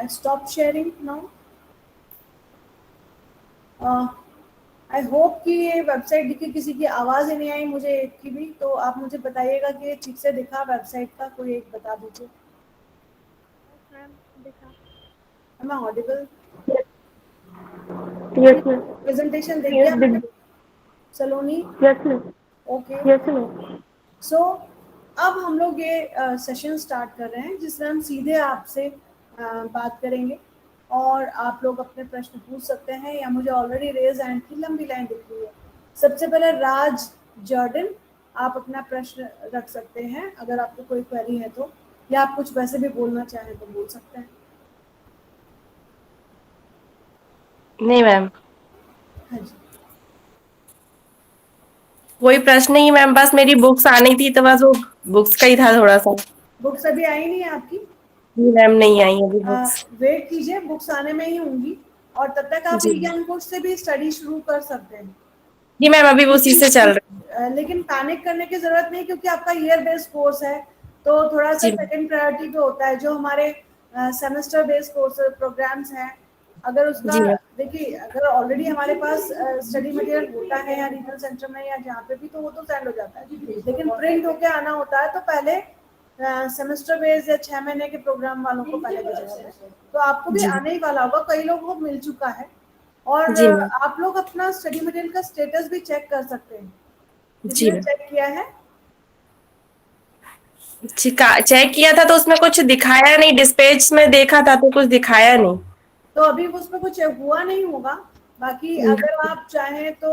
stop sharing now. I hope कि ये वेबसाइट दिखी, किसी की आवाज़ ही नहीं आई मुझे एक की भी, तो आप मुझे बताइएगा कि ये ठीक से दिखा वेबसाइट का, कोई एक बता दीजिए। Am I audible? Yes, ma'am. Presentation Yes, देखिए आपने big. सलोनी? Yes, ma'am. Okay. Yes, ma'am. सो अब हम लोग ये सेशन स्टार्ट कर रहे हैं जिसमें हम सीधे आपसे बात करेंगे और आप लोग अपने प्रश्न पूछ सकते हैं, या मुझे ऑलरेडी रेज हैंड की लंबी लाइन दिख रही है। सबसे पहले राज जॉर्डन, आप अपना प्रश्न रख सकते हैं अगर आपको कोई क्वेरी है तो, या आप कुछ वैसे भी बोलना चाहें तो बोल सकते हैं। नहीं मैम, हाँ जी, कोई प्रश्न नहीं मैम, बस मेरी बुक्स आनी थी तो बस वो बुक्स का ही था थोड़ा सा। बुक्स अभी आई नहीं है आपकी? जी मैम, नहीं आई अभी बुक्स। वेट कीजिए, बुक्स आने में ही होंगी, और तब तक आप जी ई ज्ञान कोर्स से भी स्टडी शुरू कर सकते हैं। जी मैम, अभी वो उसी से चल रहा है। लेकिन पैनिक करने की जरूरत नहीं, क्योंकि आपका ईयर बेस्ड कोर्स है तो थोड़ा सा जी सेकंड प्रायोरिटी पे होता है। जो हमारे सेमेस्टर बेस्ड कोर्स प्रोग्राम्स हैं, अगर उसका जी मैम। देखिए, अगर ऑलरेडी हमारे पास स्टडी मटेरियल होता है या रीजनल सेंटर में या जहाँ पे भी, तो वो तो सेंड हो जाता है। लेकिन प्रिंट होके आना होता है तो पहले सेमेस्टर बेस्ड या 6 महीने के प्रोग्राम वालों को पहले भेजा जाता है। तो आपको भी जी आने ही वाला होगा, कई लोगों को मिल चुका है। और जी मैम। आप लोग अपना स्टडी मटेरियल का स्टेटस भी चेक कर सकते हैं। जी किसी ने मैम, चेक किया है? चेक किया था तो उसमें कुछ दिखाया नहीं, डिस्पैच में देखा था तो कुछ दिखाया नहीं। तो अभी उसमें कुछ हुआ नहीं होगा। बाकी अगर आप चाहें तो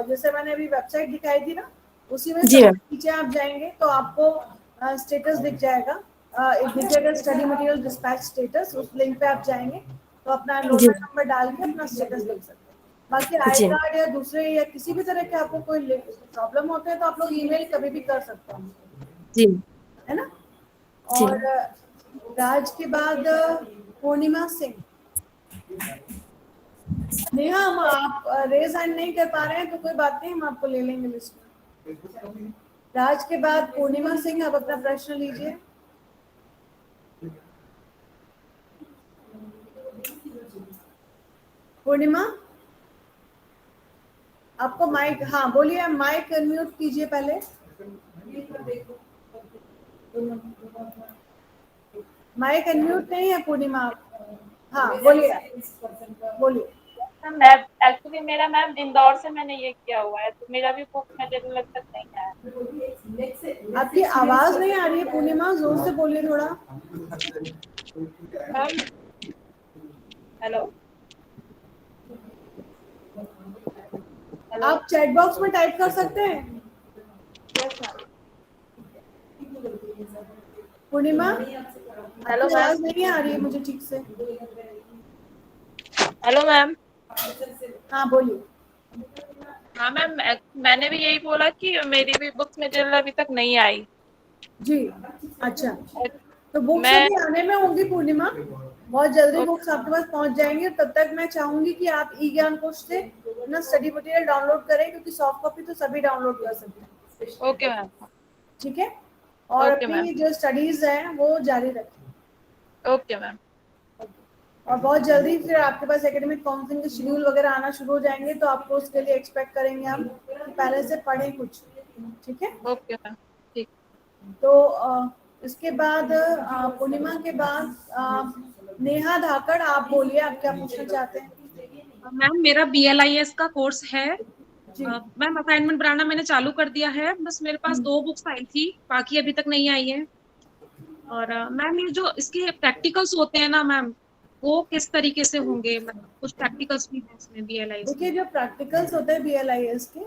जैसे मैंने अभी वेबसाइट दिखाई थी ना, उसी में जी सबसे मैम। नीचे आप जाएंगे तो आपको स्टेटस दिख जाएगा, एक दिखेगा स्टडी मटेरियल डिस्पैच स्टेटस। उस लिंक पे आप जाएंगे तो अपना जी एनरोलमेंट नंबर डाल के अपना स्टेटस देख सकते हैं। बाकी आई जी कार्ड या दूसरे या किसी भी तरह के आपको कोई प्रॉब्लम होते हैं तो आप लोग ईमेल कभी भी कर सकते हैं, जी है ना। जी और राज के बाद पूर्णिमा सिंह। नेहा, हम आप रेज हैंड नहीं कर पा रहे हैं तो कोई बात नहीं, हम आपको ले लेंगे लिस्ट में। राज के बाद पूर्णिमा सिंह, आप अपना प्रश्न लीजिए। पूर्णिमा, आपको माइक, हाँ बोलिए, माइक अनम्यूट कीजिए पहले। माइक अनम्यूट नहीं है पूर्णिमा। हाँ बोलिए, बोलिए। मैम एक्चुअली मेरा मैम इंदौर से मैंने ये किया हुआ है, तो मेरा भी बुक मटेरियल अब तक नहीं आया। आपकी आवाज नहीं आ रही है पूर्णिमा, जोर से बोलिए थोड़ा। मैम हेलो, आप चैट बॉक्स में टाइप कर सकते हैं। पूर्णिमा, हेलो आपकी मैम। आवाज नहीं आ रही है मुझे ठीक से। Hello ma'am. हाँ बोलिए। हाँ मैम, मैंने भी यही बोला कि मेरी भी बुक्स मटेरियल अभी तक नहीं आई। जी, अच्छा, तो बुक्स मैं अभी आने में होंगी पूर्णिमा, बहुत जल्दी बुक्स आपके पास पहुंच जाएंगी। तब तक मैं चाहूंगी कि आप ई ज्ञान कोश से अपना स्टडी मटेरियल डाउनलोड करें, क्योंकि सॉफ्ट कॉपी तो सभी डाउनलोड कर सकते हैं। Okay ma'am. ठीक है, और ओके मैम। अपनी जो स्टडीज हैं वो जारी रखें। Okay ma'am. और बहुत जल्दी फिर आपके पास एकेडमिक काउंसलिंग के शेड्यूल वगैरह आना शुरू हो जाएंगे, तो आपको उसके लिए एक्सपेक्ट करेंगे हम कि पहले से पढ़ें कुछ। ठीक है, ओके मैम, ठीक। तो इसके बाद पूर्णिमा के बाद नेहा धाकड़, आप बोलिए, आप क्या पूछना चाहते हैं? मैम मेरा BLIS का कोर्स है। जी, मैम असाइनमेंट बनाना मैंने चालू कर दिया है, बस मेरे पास 2 बुक्स आई थी, बाकी अभी तक नहीं आई है। और मैम ये जो इसके प्रैक्टिकल्स होते हैं ना मैम, वो किस तरीके से होंगे? मतलब कुछ प्रैक्टिकल्स भी हैं इसमें BLIS देखिए में। जो प्रैक्टिकल्स होते हैं BLIS के,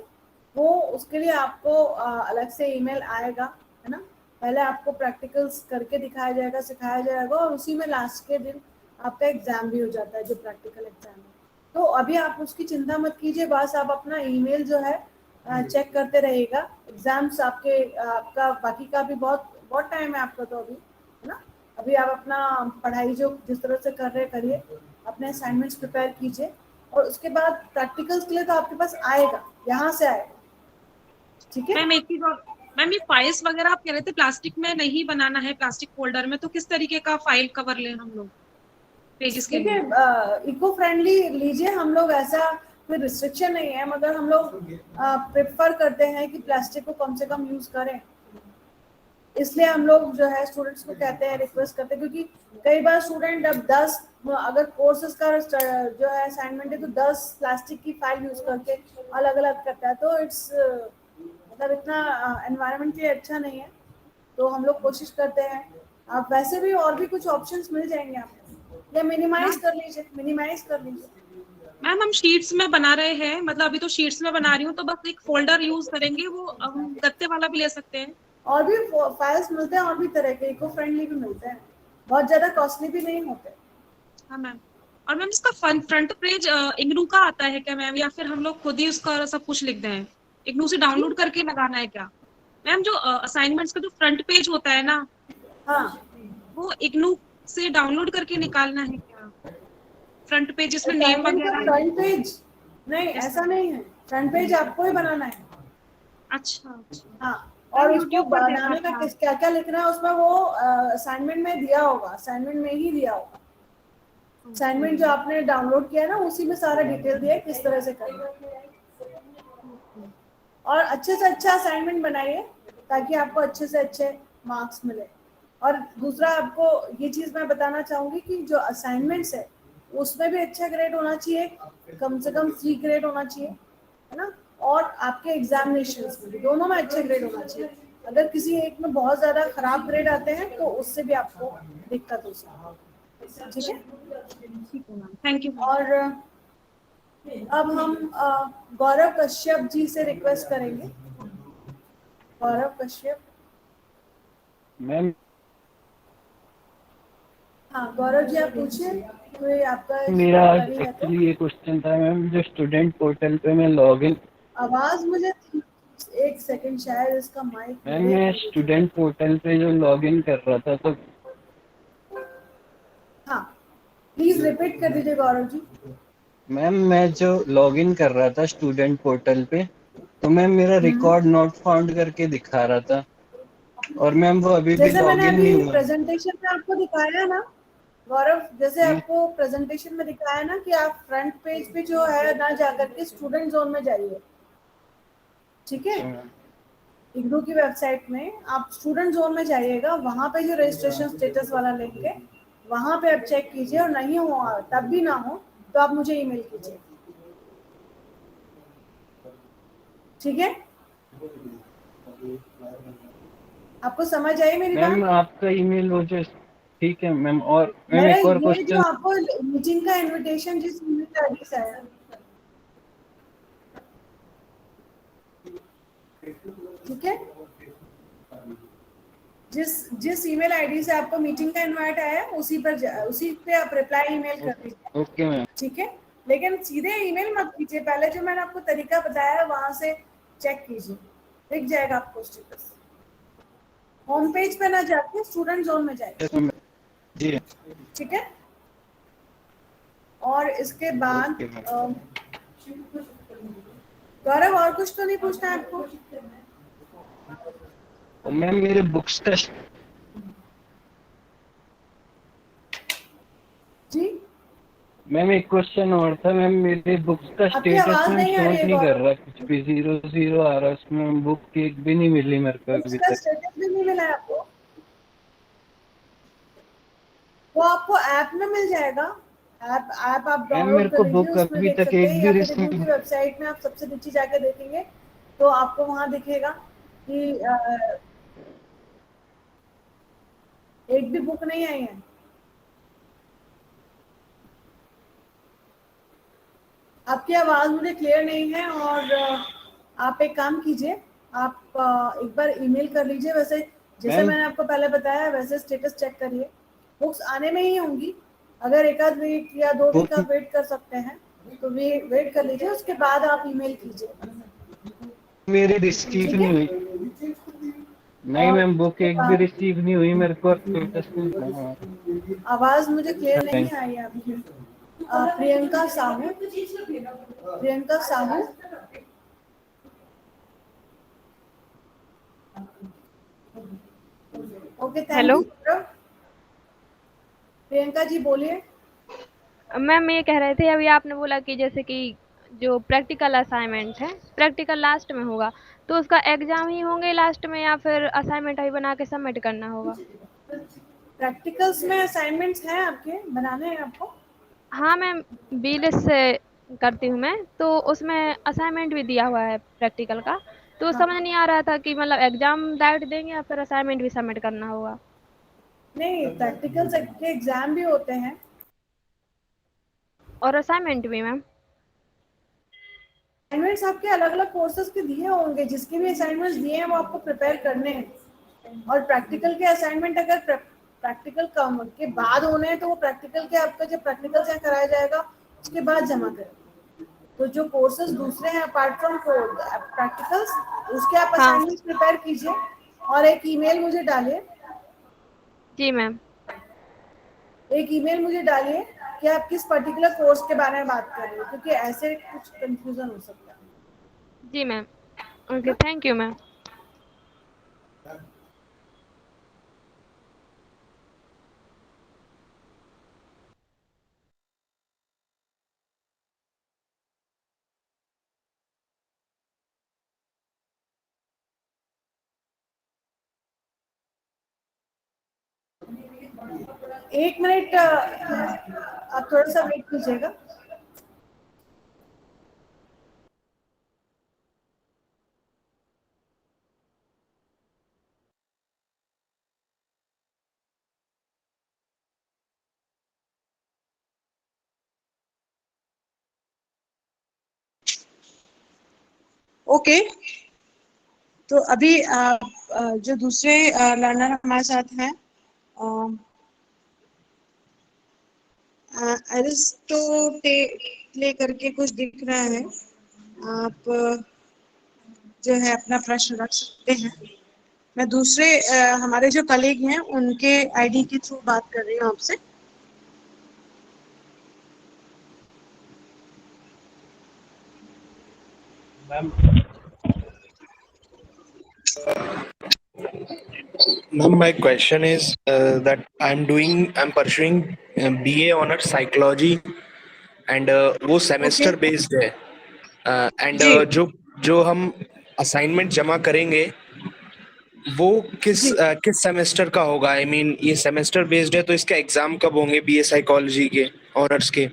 वो उसके लिए आपको अलग से ईमेल आएगा, है ना। पहले आपको प्रैक्टिकल्स करके दिखाया जाएगा, सिखाया जाएगा, और उसी में लास्ट के दिन आपका एग्जाम भी हो जाता है, जो प्रैक्टिकल एग्जाम है। तो अभी आप उसकी चिंता मत कीजिए, बस आप अपना ईमेल जो है चेक करते रहिएगा। एग्जाम्स आपका बाकी का भी बहुत बहुत टाइम है आपका, तो अभी, है ना। अभी आप अपना पढ़ाई जो जिस तरह से कर रहे करिए, अपने असाइनमेंट्स प्रिपेयर कीजिए, और उसके बाद प्रैक्टिकल्स के लिए तो आपके पास आएगा, यहाँ से आएगा, ठीक है। मैम एक चीज और, मैम ये फाइल्स वगैरह आप कह रहे थे प्लास्टिक में नहीं बनाना है, प्लास्टिक फोल्डर में, तो किस तरीके का फाइल कवर लें हम लोग पेजेस के देखिए, लिए? इको फ्रेंडली लीजिए, हम लोग ऐसा कोई रिस्ट्रिक्शन नहीं है, मगर हम लोग प्रेफर करते हैं कि प्लास्टिक को कम से कम यूज करें। इसलिए हम लोग जो है स्टूडेंट्स को कहते हैं, रिक्वेस्ट करते हैं, क्योंकि कई बार स्टूडेंट अब 10 अगर कोर्सेज का जो है असाइनमेंट है, तो 10 प्लास्टिक की फाइल यूज करके अलग अलग करता है, तो इट्स मतलब इतना एनवायरनमेंट के लिए अच्छा नहीं है। तो हम लोग कोशिश करते हैं, आप वैसे भी और भी कुछ ऑप्शंस मिल जाएंगे आपको, या मिनिमाइज कर लीजिए। मैम हम शीट्स में बना रहे हैं, मतलब अभी तो शीट्स में बना रही हूँ, तो बस एक फोल्डर यूज करेंगे, वो हम गत्ते वाला भी ले सकते हैं। और भी फाइल्स मिलते हैं, और भी तरह के इको फ्रेंडली भी मिलते हैं, बहुत ज्यादा कॉस्टली भी नहीं होते। हाँ मैम। और मैम इसका फ्रंट पेज इग्नू का आता है क्या मैम, या फिर हम लोग खुद ही उसका सब कुछ लिख दें? इग्नू से डाउनलोड करके लगाना है क्या मैम? जो असाइनमेंट्स का जो फ्रंट पेज होता है ना, हाँ, वो इग्नू से डाउनलोड करके निकालना है क्या? फ्रंट पेज जिसमें नेम असाइनमेंट का वगैरह है। फ्रंट पेज नहीं, ऐसा नहीं है, फ्रंट पेज आपको ही बनाना है। अच्छा अच्छा। हाँ, और मैम उसको यूट्यूब पर देखा बनाने का था। क्या क्या लिखना है उसमें, वो असाइनमेंट में दिया होगा, असाइनमेंट में ही दिया होगा। असाइनमेंट जो आपने डाउनलोड किया है ना, उसी में सारा डिटेल दिया है किस तरह से करना है। और अच्छे से अच्छा असाइनमेंट बनाइए, ताकि आपको अच्छे से अच्छे मार्क्स मिले। और दूसरा, आपको ये चीज़ मैं बताना चाहूँगी कि जो असाइनमेंट्स है, उसमें भी अच्छा ग्रेड होना चाहिए, कम से कम C ग्रेड होना चाहिए, है ना। और आपके एग्जामिनेशंस में भी, दोनों में अच्छे ग्रेड होना चाहिए। अगर किसी एक में बहुत ज़्यादा खराब ग्रेड आते हैं, तो उससे भी आपको दिक्कत हो सकती है, ठीक है। ठीक है मैम, थैंक यू। और अब हम गौरव कश्यप जी से रिक्वेस्ट करेंगे। गौरव कश्यप। मैम हाँ गौरव जी, आप पूछिए, कोई आपका मेरा जानकारी है तो। एक्चुअली ये क्वेश्चन था मैम, जो स्टूडेंट पोर्टल पे मैं लॉगिन, आवाज मुझे, एक सेकंड, शायद इसका माइक। मैम मैं स्टूडेंट पोर्टल पे जो लॉगिन कर रहा था, तो हाँ, प्लीज रिपीट कर दीजिए गौरव जी। मैम मैं जो लॉगिन कर रहा था स्टूडेंट पोर्टल पे, तो मैम मेरा रिकॉर्ड नॉट फाउंड करके दिखा रहा था, और मैम वो अभी भी जैसे मैंने लॉगिन अभी नहीं हुआ। प्रेजेंटेशन में आपको दिखाया ना गौरव, जैसे जी। आपको प्रेजेंटेशन में दिखाया ना कि आप फ्रंट पेज पे जो है ना जाकर के स्टूडेंट जोन में जाइए, ठीक है। इग्नू की वेबसाइट में आप स्टूडेंट जोन में जाइएगा, वहां पे जो रजिस्ट्रेशन स्टेटस वाला लिंक है, वहां पे आप चेक कीजिए, और नहीं हो तब भी ना हो तो आप मुझे ईमेल कीजिए, ठीक है। आपको समझ आई मेरी मैम बात? आपका ईमेल वो जो, ठीक है मैम। और मैम मेरा एक और ये जो क्वेश्चन, आपको मीटिंग का इनविटेशन जिस ईमेल आईडी से आया, ठीक है, जिस ईमेल आईडी से आपको मीटिंग का इनवाइट आया है, उसी पे आप रिप्लाई ईमेल कर दीजिए, ओके मैम। ठीक है। लेकिन सीधे ईमेल मत कीजिए, पहले जो मैंने आपको तरीका बताया है वहां से चेक कीजिए, दिख जाएगा आपको स्टेटस। होम पेज पे ना जाके स्टूडेंट जोन में जाइए, जी ठीक है। और इसके बाद ओके मैम। गौरव, और कुछ तो नहीं पूछना है आपको? और मैम मेरे बुक्स का, जी, मैम एक क्वेश्चन और था मैम, मेरे बुक्स का आपकी स्टेटस आवाज में नहीं आ शो रही है नहीं कर गौरव, रहा, कुछ भी 0 आ रहा है उसमें, बुक एक भी नहीं मिली मेरे को अभी उसका तक। स्टेटस भी नहीं मिला है आपको? वो आपको ऐप में मिल जाएगा, ऐप आप मैम डाउनलोड मेरे कर को लीजिए, बुक उसमें अभी देख तक सकते एक हैं, भी या फिर इग्नू की रिसीव, वेबसाइट में आप सबसे नीचे जाके देखेंगे तो आपको वहां दिखेगा कि एक भी बुक नहीं आई है। आपकी आवाज मुझे क्लियर नहीं है, और आप एक काम कीजिए, आप एक बार ईमेल कर लीजिए, वैसे जैसे मैम मैंने आपको पहले बताया वैसे स्टेटस चेक करिए, बुक्स आने में ही होंगी। अगर एक आध वीक या 2 वीक बुक आप वेट कर सकते हैं तो वेट कर लीजिए, उसके बाद आप ईमेल कीजिए। मेरी रिसीव ठीक नहीं है। हुई। नहीं और मैम, बुक उसके एक भी बाद रिसीव नहीं हुई मेरे को, स्टेटस में। आवाज मुझे क्लियर नहीं आई आपकी। Priyanka Sahu, Priyanka Sahu. Okay, thank hello you. Priyanka ji बोलिए। मैम, ये कह रहे थे अभी आपने बोला कि जैसे कि जो प्रैक्टिकल असाइनमेंट है, प्रैक्टिकल लास्ट में होगा, तो उसका एग्जाम ही होंगे लास्ट में या फिर असाइनमेंट ही बना के सबमिट करना होगा? प्रैक्टिकल्स में असाइनमेंट्स हैं आपके, बनाने हैं आपको? हाँ मैम, बीलिस से करती हूँ मैं, तो उसमें असाइनमेंट भी दिया हुआ है प्रैक्टिकल का, तो हाँ। समझ नहीं आ रहा था कि मतलब एग्जाम डायरेक्ट देंगे या फिर असाइनमेंट भी सबमिट करना होगा। नहीं, प्रैक्टिकल्स के एग्जाम भी होते हैं। और असाइनमेंट भी मैम? असाइनमेंट्स आपके अलग अलग कोर्सेज के दिए होंगे, जिसके भी असाइनमेंट्स दिए हैं वो आपको प्रिपेयर करने हैं। और प्रैक्टिकल के असाइनमेंट अगर प्रैक्टिकल कम के बाद होने हैं तो वो प्रैक्टिकल के आपका जब प्रैक्टिकल से कराया जाएगा उसके बाद जमा करें। तो जो कोर्सेज दूसरे हैं अपार्ट फ्रॉम प्रैक्टिकल्स, उसके आप हाँ असाइनमेंट्स प्रिपेयर कीजिए और एक ईमेल मुझे डालिए। जी मैम। एक ईमेल मुझे डालिए कि आप किस पर्टिकुलर कोर्स के बारे में बात कर रहे हो, क्योंकि ऐसे कुछ कंफ्यूजन हो सकता है। जी ma'am. Okay, thank you ma'am. एक मिनट, आप थोड़ा सा वेट कीजिएगा। ओके, तो अभी जो दूसरे लर्नर हमारे साथ हैं, एरिस्टोटेले करके कुछ दिख रहा है, आप जो है अपना प्रश्न रख सकते हैं। मैं दूसरे हमारे जो कलीग हैं उनके आईडी के थ्रू बात कर रही हूँ आपसे। Ma'am Ma'am, my question is that I'm pursuing BA honors psychology and वो ओके सेमेस्टर बेस्ड है एंड जी जो हम असाइनमेंट जमा करेंगे वो जी। किस सेमेस्टर का होगा? आई मीन ये सेमेस्टर बेस्ड है तो इसका एग्जाम कब होंगे बीए साइकोलॉजी के ऑनर्स के,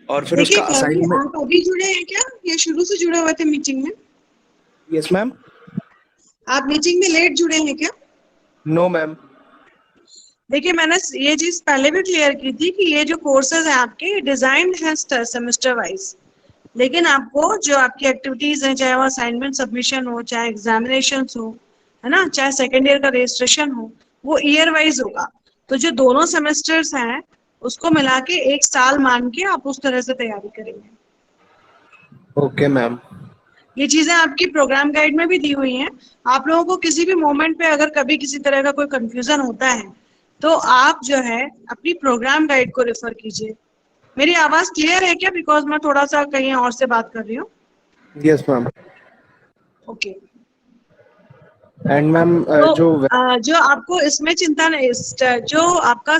और फिर देखिए, उसका अभी असाइनमेंट? आप अभी जुड़े हैं क्या या शुरू से जुड़े हुए थे मीटिंग में? Yes ma'am. आप मीटिंग में लेट जुड़े हैं क्या? No ma'am. देखिए, मैंने ये चीज पहले भी क्लियर की थी कि ये जो कोर्सेज हैं आपके डिजाइन्ड हैं सेमेस्टर वाइज, लेकिन आपको जो आपकी एक्टिविटीज हैं, चाहे वो असाइनमेंट सबमिशन हो, चाहे एग्जामिनेशन हो, है ना, चाहे सेकेंड ईयर का रजिस्ट्रेशन हो, वो ईयर वाइज होगा। तो जो दोनों सेमेस्टर्स हैं उसको मिला के 1 साल मान के आप उस तरह से तैयारी करेंगे। Okay ma'am. ये चीजें आपकी प्रोग्राम गाइड में भी दी हुई हैं। आप लोगों को किसी भी मोमेंट पे अगर कभी किसी तरह का कोई कंफ्यूजन होता है तो आप जो है अपनी प्रोग्राम गाइड को रेफर कीजिए। मेरी आवाज क्लियर है क्या? बिकॉज मैं थोड़ा सा कहीं और से बात कर रही हूँ। Yes ma'am. Okay, and ma'am तो जो जो आपको इसमें चिंता नहीं, जो आपका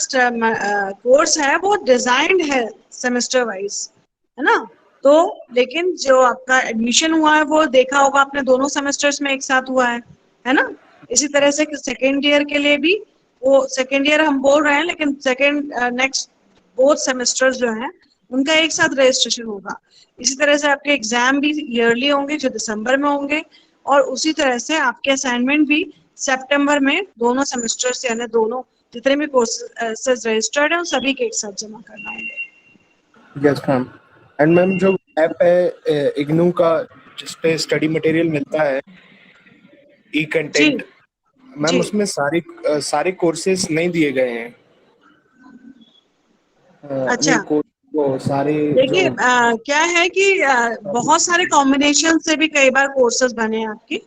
कोर्स है वो डिजाइन्ड है सेमेस्टर वाइज, है ना। तो लेकिन जो आपका एडमिशन हुआ है वो देखा होगा आपने, दोनों सेमेस्टर्स में एक साथ हुआ है ना। इसी तरह से सेकेंड ईयर के लिए भी, वो सेकेंड ईयर हम बोल रहे हैं लेकिन सेकेंड नेक्स्ट बोथ सेमेस्टर्स जो हैं उनका एक साथ रजिस्ट्रेशन होगा। इसी तरह से आपके एग्जाम भी ईयरली होंगे जो दिसंबर में होंगे, और उसी तरह से आपके असाइनमेंट भी सितंबर में दोनों सेमेस्टर्स यानी दोनों जितने भी कोर्सेज रजिस्टर्ड हैं उन सभी के एक साथ जमा करना होंगे। Yes ma'am. एंड मैम जो ऐप है इग्नू का जिसपे स्टडी मटेरियल मिलता है, ई जी कंटेंट, मैम जी उसमें सारे कोर्सेज नहीं दिए गए हैं। अच्छा, नहीं कोर्स वो सारे देखिए जो क्या है कि बहुत सारे कॉम्बिनेशन से भी कई बार कोर्सेज बने हैं आपके,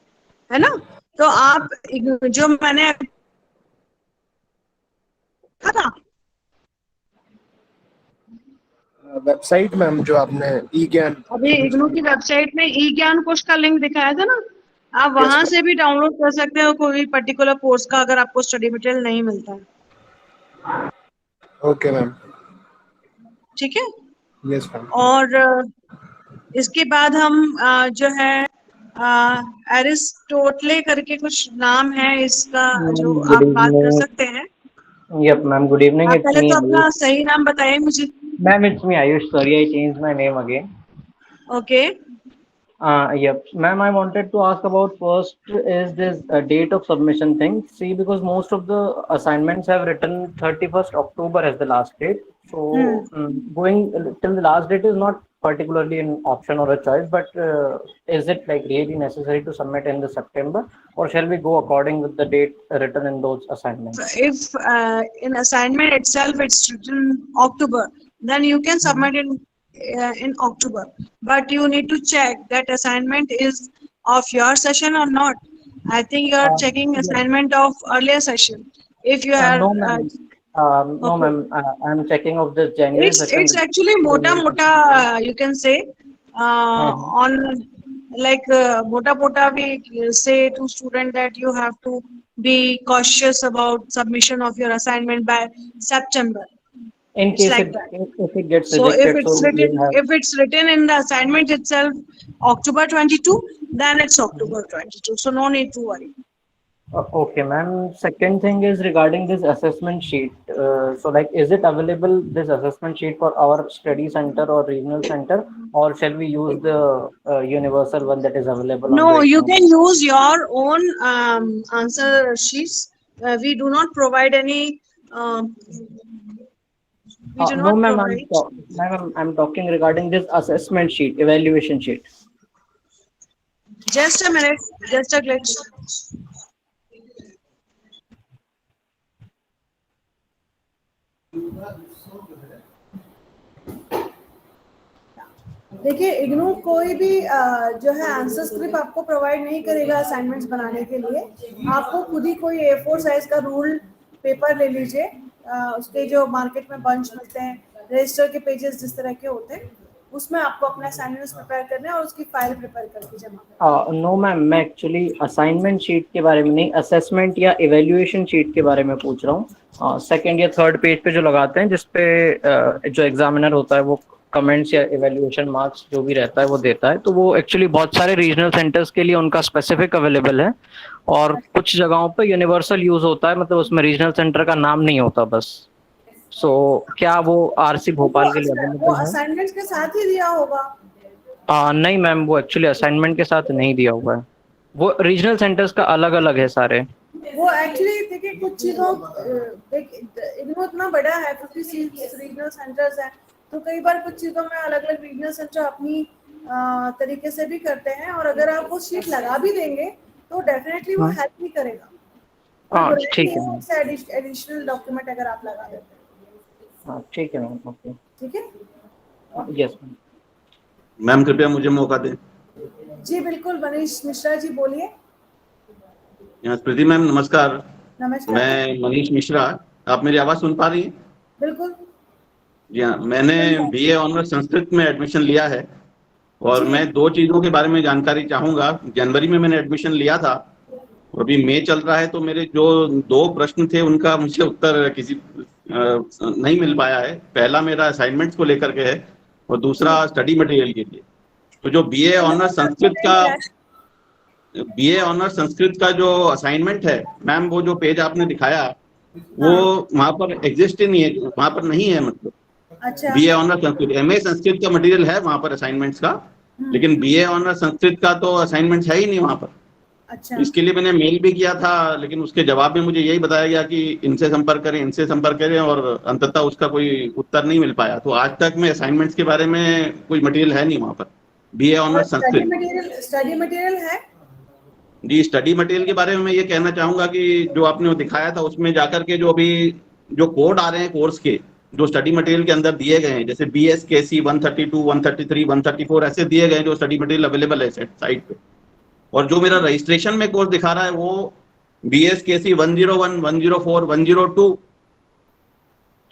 है ना? तो आप जो मैंने कहा था वेबसाइट मैम जो आपने ई ज्ञान, अभी इग्नू की वेबसाइट में ई ज्ञान कोर्स का लिंक दिखाया था ना, आप यस वहां से भी डाउनलोड कर सकते हो कोई पर्टिकुलर कोर्स का अगर आपको स्टडी मटेरियल नहीं मिलता है। मैम, ओके मैम, ठीक है। Yes ma'am. और इसके बाद हम जो है एरिस्टोटले करके कुछ नाम है इसका जो Ma'am, good आप बात कर evening. सकते हैं। Yep, ma'am, good evening. आप It's पहले me, तो Ayush. अपना सही नाम बताइए मुझे। Ma'am, it's me, Ayush. Sorry, I changed my name again. Okay Yep. Ma'am, I wanted to ask about first is this date of submission thing. See, because most of the assignments have written 31st October as the last date. So going till the last date is not particularly an option or a choice, but is it like really necessary to submit in the September, or shall we go according with the date written in those assignments? if in assignment itself it's written October, then you can submit in October, but you need to check that assignment is of your session or not. I think you are checking Yes. assignment of earlier session. If you are No, ma'am. No, okay. ma'am. I'm checking of this January session. It's actually mota you can say on like mota we say to student that you have to be cautious about submission of your assignment by September. In It's case like that. if it gets So rejected, if it's written in the assignment itself October 22, then it's October 22. So no need to worry. Okay, ma'am. Second thing is regarding this assessment sheet. So, like, is it available this assessment sheet for our study center or regional center, or shall we use the universal one that is available? No, on the you exam? can use your own answer sheets. We do not provide any. We do No, not ma'am. provide. I'm talking regarding this assessment sheet, evaluation sheet. Just a minute. Just a glitch. देखिए इग्नू कोई भी जो है आंसर स्क्रिप्ट आपको प्रोवाइड नहीं करेगा असाइनमेंट्स बनाने के लिए। आपको खुद ही कोई A4 साइज का रूल पेपर ले लीजिए, उसके जो मार्केट में बंच मिलते हैं, रजिस्टर के पेजेस जिस तरह के होते हैं, उसमें आपको अपने असाइनमेंट्स प्रिपेयर करने और उसकी फाइल प्रिपेयर करके जमा करना। नो मैम, मैं एक्चुअली असाइनमेंट शीट के बारे में नहीं, असेसमेंट या इवेल्युएशन शीट के बारे में पूछ रहा हूँ। सेकंड या थर्ड पेज पे जो लगाते हैं, जिसपे जो एग्जामिनर होता है वो कमेंट्स या इवेल्युएशन मार्क्स जो भी रहता है वो देता है। तो वो एक्चुअली बहुत सारे रीजनल सेंटर्स के लिए उनका स्पेसिफिक अवेलेबल है, और कुछ जगहों पे यूनिवर्सल यूज होता है, मतलब उसमें रीजनल सेंटर का नाम नहीं होता बस। सो क्या वो आरसी भोपाल के लिए वो अवेलेबल है? असाइनमेंट्स के साथ ही दिया होगा। नहीं मैम, वो एक्चुअली असाइनमेंट के साथ नहीं दिया हुआ है, वो रीजनल सेंटर्स का अलग अलग है सारे। वो एक्चुअली देखिए कुछ चीजों इग्नू इतना बड़ा है, 56 रीजनल सेंटर्स हैं, तो कई बार कुछ चीजों में अलग अलग रीजनल सेंटर अपनी तरीके से भी करते हैं, और अगर आप वो शीट लगा भी देंगे तो डेफिनेटली वो हेल्प भी करेगा। हाँ ठीक है, एडिशनल डॉक्यूमेंट अगर आप लगा देते हैं। हाँ ठीक है मैम, ओके ठीक है, यस मैम। मैम कृपया मुझे मौका दें। जी बिल्कुल, मनीष मिश्रा जी बोलिए। स्मृति मैम नमस्कार। नमस्कार। मैं मनीष मिश्रा, आप मेरी आवाज सुन पा रही हैं? बिल्कुल। जी हाँ, मैंने BA ऑनर्स संस्कृत में एडमिशन लिया है, और मैं दो चीजों के बारे में जानकारी चाहूंगा। जनवरी में मैंने एडमिशन लिया था, अभी मई चल रहा है, तो मेरे जो दो प्रश्न थे उनका मुझे उत्तर किसी नहीं मिल पाया है। पहला मेरा असाइनमेंट्स को लेकर के है, और दूसरा स्टडी मटेरियल के लिए। तो जो BA ऑनर्स संस्कृत का जो असाइनमेंट है मैम, वो जो पेज आपने दिखाया वो वहाँ पर एग्जिस्ट ही नहीं है, वहाँ पर नहीं है। मतलब अच्छा। BA honours Sanskrit, MA Sanskrit का मटेरियल है वहाँ पर असाइनमेंट्स का, लेकिन BA ऑनर्स संस्कृत का तो असाइनमेंट्स है ही नहीं वहाँ पर। अच्छा। इसके लिए मैंने मेल भी किया था, लेकिन उसके जवाब में मुझे यही बताया गया कि इनसे संपर्क करें, इनसे संपर्क करें, और अंततः उसका कोई उत्तर नहीं मिल पाया। तो आज तक मैं असाइनमेंट्स के बारे में कोई मटेरियल है नहीं वहाँ पर। BA और ऑनर्स संस्कृत। स्टडी मटेरियल है? जी, स्टडी मटेरियल के बारे में मैं ये कहना चाहूंगा कि जो आपने वो दिखाया था उसमें जाकर के जो अभी जो कोड आ रहे हैं कोर्स के, जो स्टडी मटेरियल के अंदर दिए गए हैं, जैसे BSKC 132, 133, 134 ऐसे दिए गए जो स्टडी मटेरियल अवेलेबल है साइट पे, और जो मेरा रजिस्ट्रेशन में कोर्स दिखा रहा है वो BSKC 101, 104, 102,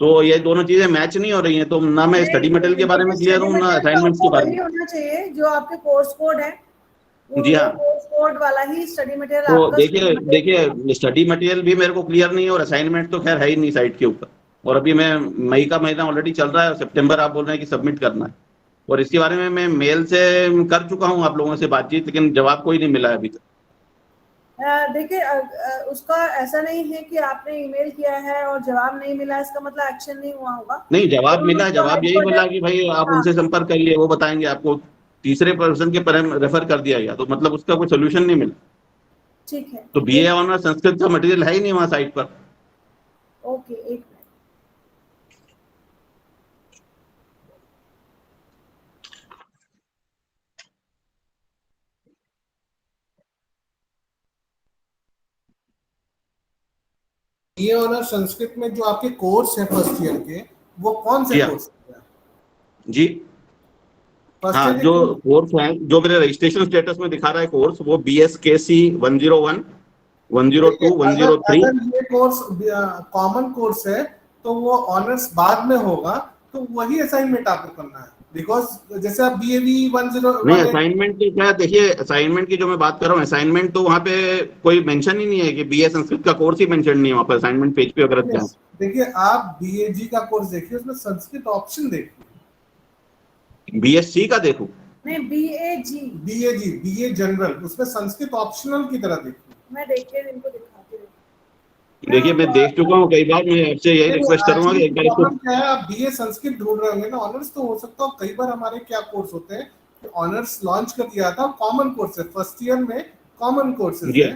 तो ये दोनों चीजें मैच नहीं हो रही हैं। तो ना मैं स्टडी मटेरियल के बारे में क्लियर हूँ, ना असाइनमेंट्स के बारे में। होना चाहिए जो आपके कोर्स कोड है, जी हाँ, कोर्स कोड वाला ही स्टडी मटेरियल तो आपका। देखिए स्टडी मटेरियल भी मेरे को क्लियर नहीं है और असाइनमेंट तो खैर है ही नहीं साइट के ऊपर, और अभी मैं मई का महीना ऑलरेडी चल रहा है और सितंबर आप बोल रहे हैं कि सबमिट करना है, और इसके बारे में मैं मेल से कर चुका हूँ आप लोगों से बातचीत, लेकिन जवाब कोई नहीं मिला है अभी तक। देखिए उसका ऐसा नहीं है कि आपने ईमेल किया है और जवाब नहीं मिला, इसका मतलब एक्शन नहीं हुआ होगा। नहीं, जवाब मिला है, जवाब यही मिला कि भाई आप उनसे संपर्क करिए, वो बताएंगे आपको। तीसरे पर्सन के रेफर कर दिया गया, तो मतलब उसका कोई सोल्यूशन नहीं मिला। ठीक है, तो BA ऑनर्स संस्कृत का मटेरियल है ही नहीं वहाँ साइट पर। ओके, एक मिनट। BA ऑनर्स संस्कृत में जो आपके कोर्स है फर्स्ट ईयर के, वो कौन से कोर्स है? जी हाँ, जो कोर्स है, जो मेरे रजिस्ट्रेशन स्टेटस में दिखा रहा है कोर्स, वो BSKC 101, 102, 103। अगर ये कोर्स कॉमन कोर्स है तो वो ऑनर्स बाद में होगा, तो वही असाइनमेंट आपको करना है, बिकॉज जैसे आप BAV 10 नहीं, असाइनमेंट की क्या, देखिए असाइनमेंट की जो मैं बात कर रहा हूँ, असाइनमेंट तो वहाँ पे कोई मेंशन ही नहीं है कि BA संस्कृत का कोर्स ही मेंशन नहीं है वहाँ पर असाइनमेंट पेज पे। अगर देखिए आप BAG का कोर्स देखिए, उसमें संस्कृत ऑप्शन देखिए। BSc का देखूं? नहीं, BAG BA जनरल, उसमें संस्कृत ऑप्शनल की तरह देखिए। मैं देख के इनको दिखाती हूँ। देखिए मैं देख चुका हूँ कई बार, मैं आपसे यही रिक्वेस्ट करूंगा कि एक बार इसको। क्या है, आप BA संस्कृत ढूंढ रहे होंगे ना, ऑनर्स तो हो सकता है। कई बार हमारे क्या कोर्स होते हैं, ऑनर्स लॉन्च कर दिया था, कॉमन कोर्स है, फर्स्ट ईयर में कॉमन कोर्सेज है।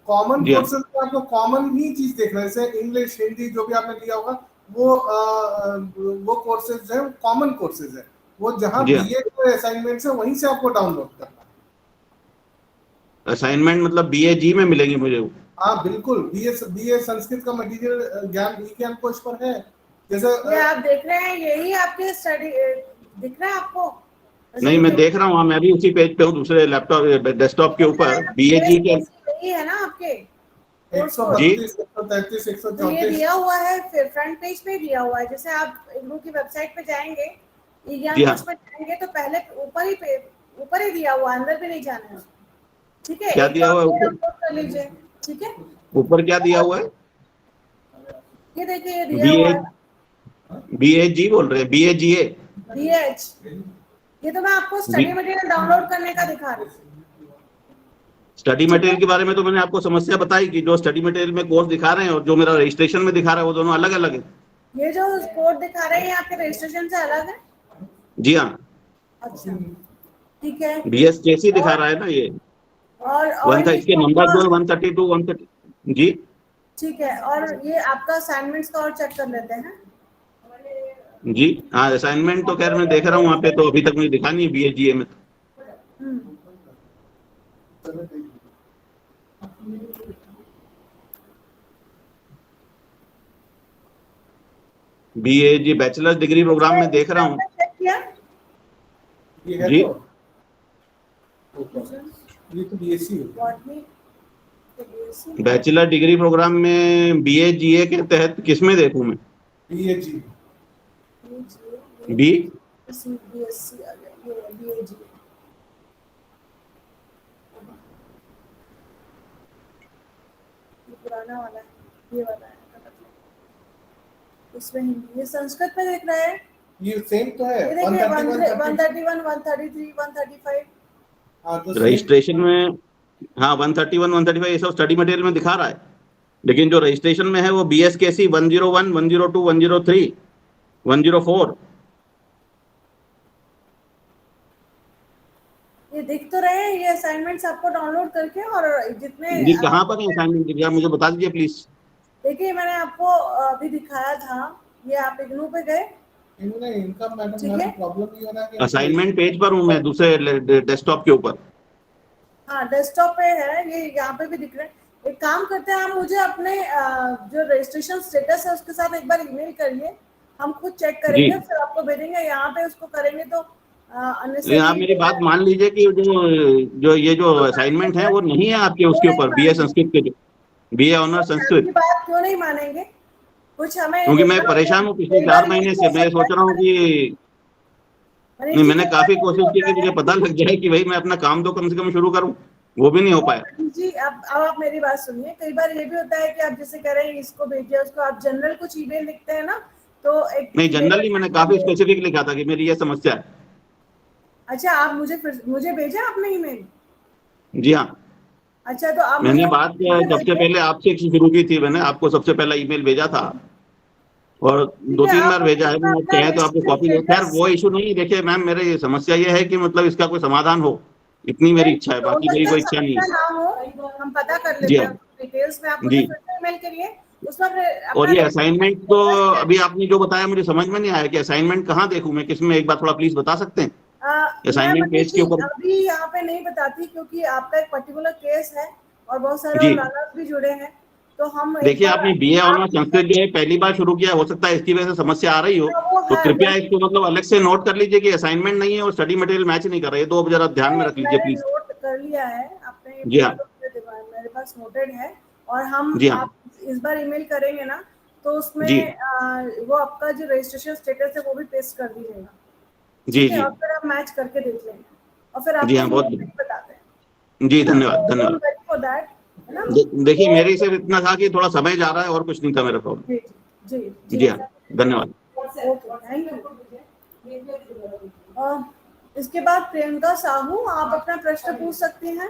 कॉमन कोर्सेज में आपको कॉमन ही चीज देखना है, जैसे इंग्लिश, हिंदी जो भी आपने लिया होगा वो कोर्सेज है, कॉमन कोर्सेज है। वो जहाँ BA के असाइनमेंट्स है वहीं से आपको डाउनलोड करना है। असाइनमेंट मतलब BAG में मिलेंगे मुझे? हाँ बिल्कुल, BA संस्कृत का मटेरियल ज्ञान कोश पर है। जैसे ये आप देख रहे हैं, यही आपके स्टडी दिख रहा है आपको? नहीं, मैं देख रहा हूँ, मैं भी उसी पेज पे हूँ, दूसरे लैपटॉप डेस्कटॉप के ऊपर। BAG के यही है ना आपके 132, 133, 134 ये दिया हुआ है, फिर फ्रंट पेज पे दिया हुआ है। जैसे आप इग्नू की वेबसाइट पे जाएंगे, ज्ञान कोश पे जाएंगे, तो पहले ऊपर ही दिया हुआ, अंदर भी नहीं जाना है। ठीक है, क्या दिया हुआ है ऊपर? कर लीजिए। ठीक है, ऊपर क्या दिया हुआ है? ये देखिए, ये दिया हुआ है। BAG बोल रहे हैं? BAGA? BH, ये तो मैं आपको स्टडी मटेरियल डाउनलोड करने का दिखा रही हूँ। स्टडी मटेरियल के बारे में तो मैंने आपको समस्या बताई कि जो स्टडी मटेरियल में कोर्स दिखा रहे हैं और जो मेरा रजिस्ट्रेशन में दिखा रहा है वो दोनों अलग अलग है। ये जो कोड दिखा रहे हैं आपके रजिस्ट्रेशन से अलग है? जी हाँ। अच्छा, ठीक है। BSKC दिखा रहा है ना ये, और इसके नंबर जो 132, 130। जी ठीक है, और ये आपका असाइनमेंट्स का और चेक कर लेते हैं। जी हाँ, असाइनमेंट तो खैर मैं देख रहा हूँ वहाँ पे, तो अभी तक मुझे दिखा नहीं है BAGA में। BAG बैचलर डिग्री प्रोग्राम में देख रहा हूँ जी। ये तो BSc बैचलर डिग्री प्रोग्राम में BAGA के तहत किसमें देखूं मैं? BAG B BSc आ गया, ये BAG। पुराना वाला है, ये वाला है, इसमें हिंदी। ये संस्कृत में देख रहे हैं, ये सेम तो है। 131, 133, 135। हाँ, तो रजिस्ट्रेशन में हाँ 131, 135 ये सब स्टडी मटेरियल में दिखा रहा है, लेकिन जो रजिस्ट्रेशन में है वो BSKC 101, 102, 103, 104। ये दिख तो रहे हैं, ये असाइनमेंट्स आपको डाउनलोड करके, और जितने जी कहाँ पर है असाइनमेंट, आप मुझे बता दीजिए प्लीज। देखिए, मैंने आपको अभी दिखाया था, ये आप इग्नू पे गए, इनका मैडम ठीक है। प्रॉब्लम ये हो रहा है कि असाइनमेंट पेज पर हूँ मैं, दूसरे डेस्कटॉप के ऊपर। हाँ डेस्कटॉप पे है, ये यहाँ पे भी दिख रहा है। एक काम करते हैं, आप मुझे अपने जो रजिस्ट्रेशन स्टेटस है उसके साथ एक बार ईमेल करिए, हम खुद चेक करेंगे, फिर आपको भेजेंगे। यहाँ पे उसको करेंगे तो आप मेरी बात मान लीजिए कि जो जो असाइनमेंट है वो नहीं है आपके उसके ऊपर, बीए संस्कृत के, जो बीए ऑनर संस्कृत। बात क्यों नहीं मानेंगे? कुछ हमें, क्योंकि मैं परेशान हूँ पिछले 4 महीने से। मैं सोच रहा हूँ कि नहीं, मैंने काफी कोशिश की कि मुझे पता लग जाए कि भाई मैं अपना काम तो कम से कम शुरू करूँ, वो भी नहीं हो पाया। जी अब आप मेरी बात सुनिए। कई बार ये भी होता है कि आप जैसे कह रहे हैं इसको भेजिए, उसको आप जनरल कुछ ईमेल लिखते हैं ना, तो एक नहीं, जनरली मैंने काफी स्पेसिफिक लिखा था कि मेरी ये समस्या है। अच्छा, आप मुझे भेजा आपने ईमेल? जी हाँ, अच्छा, तो आप मैंने बात सबसे पहले आपसे शुरू की थी, मैंने आपको सबसे पहला ईमेल भेजा था और 2-3 बार भेजा है। मैं चाहे तो आपको कॉपी दे। खैर वो इशू नहीं। देखिए मैम, मेरी समस्या ये है कि मतलब इसका कोई समाधान हो, इतनी मेरी इच्छा है, बाकी मेरी कोई इच्छा नहीं है। हम पता कर लेते हैं डिटेल्स में, आप मुझे फिर से ईमेल करिए उसमें। और ये असाइनमेंट तो अभी आपने जो बताया मुझे समझ में नहीं आया कि असाइनमेंट कहाँ देखूं मैं, किसमें, एक बार थोड़ा प्लीज बता सकते हैं असाइनमेंट पेज के ऊपर? अभी यहाँ पे नहीं बताती क्योंकि आपका एक पर्टिकुलर केस है और बहुत सारे लर्नर्स भी जुड़े हैं, तो हम देखिए आपने बीए ऑनर संस्कृत जो है पहली बार शुरू किया, हो सकता है इसकी वजह से समस्या आ रही हो, तो कृपया इसको मतलब अलग से नोट कर लीजिए कि असाइनमेंट नहीं है और स्टडी मटेरियल मैच नहीं कर रहा है। ये 2 जरा ध्यान में रख लीजिए प्लीज। नोट कर लिया है आपने? जी हाँ, मेरे पास नोटेड है। और हम जी हाँ, आप इस बार ईमेल करेंगे ना तो उसमें वो आपका जो रजिस्ट्रेशन स्टेटस है वो भी पेस्ट कर दीजिएगा। जी जी, और फिर आप मैच करके देख लेंगे और फिर जी हाँ, आपको बहुत बताते हैं। जी, धन्यवाद धन्यवाद। देखिए मेरे से इतना था कि थोड़ा समय जा रहा है और कुछ नहीं था मेरा प्रॉब्लम। जी हाँ, धन्यवाद। इसके बाद प्रियंका साहू, आप अपना प्रश्न पूछ सकती हैं।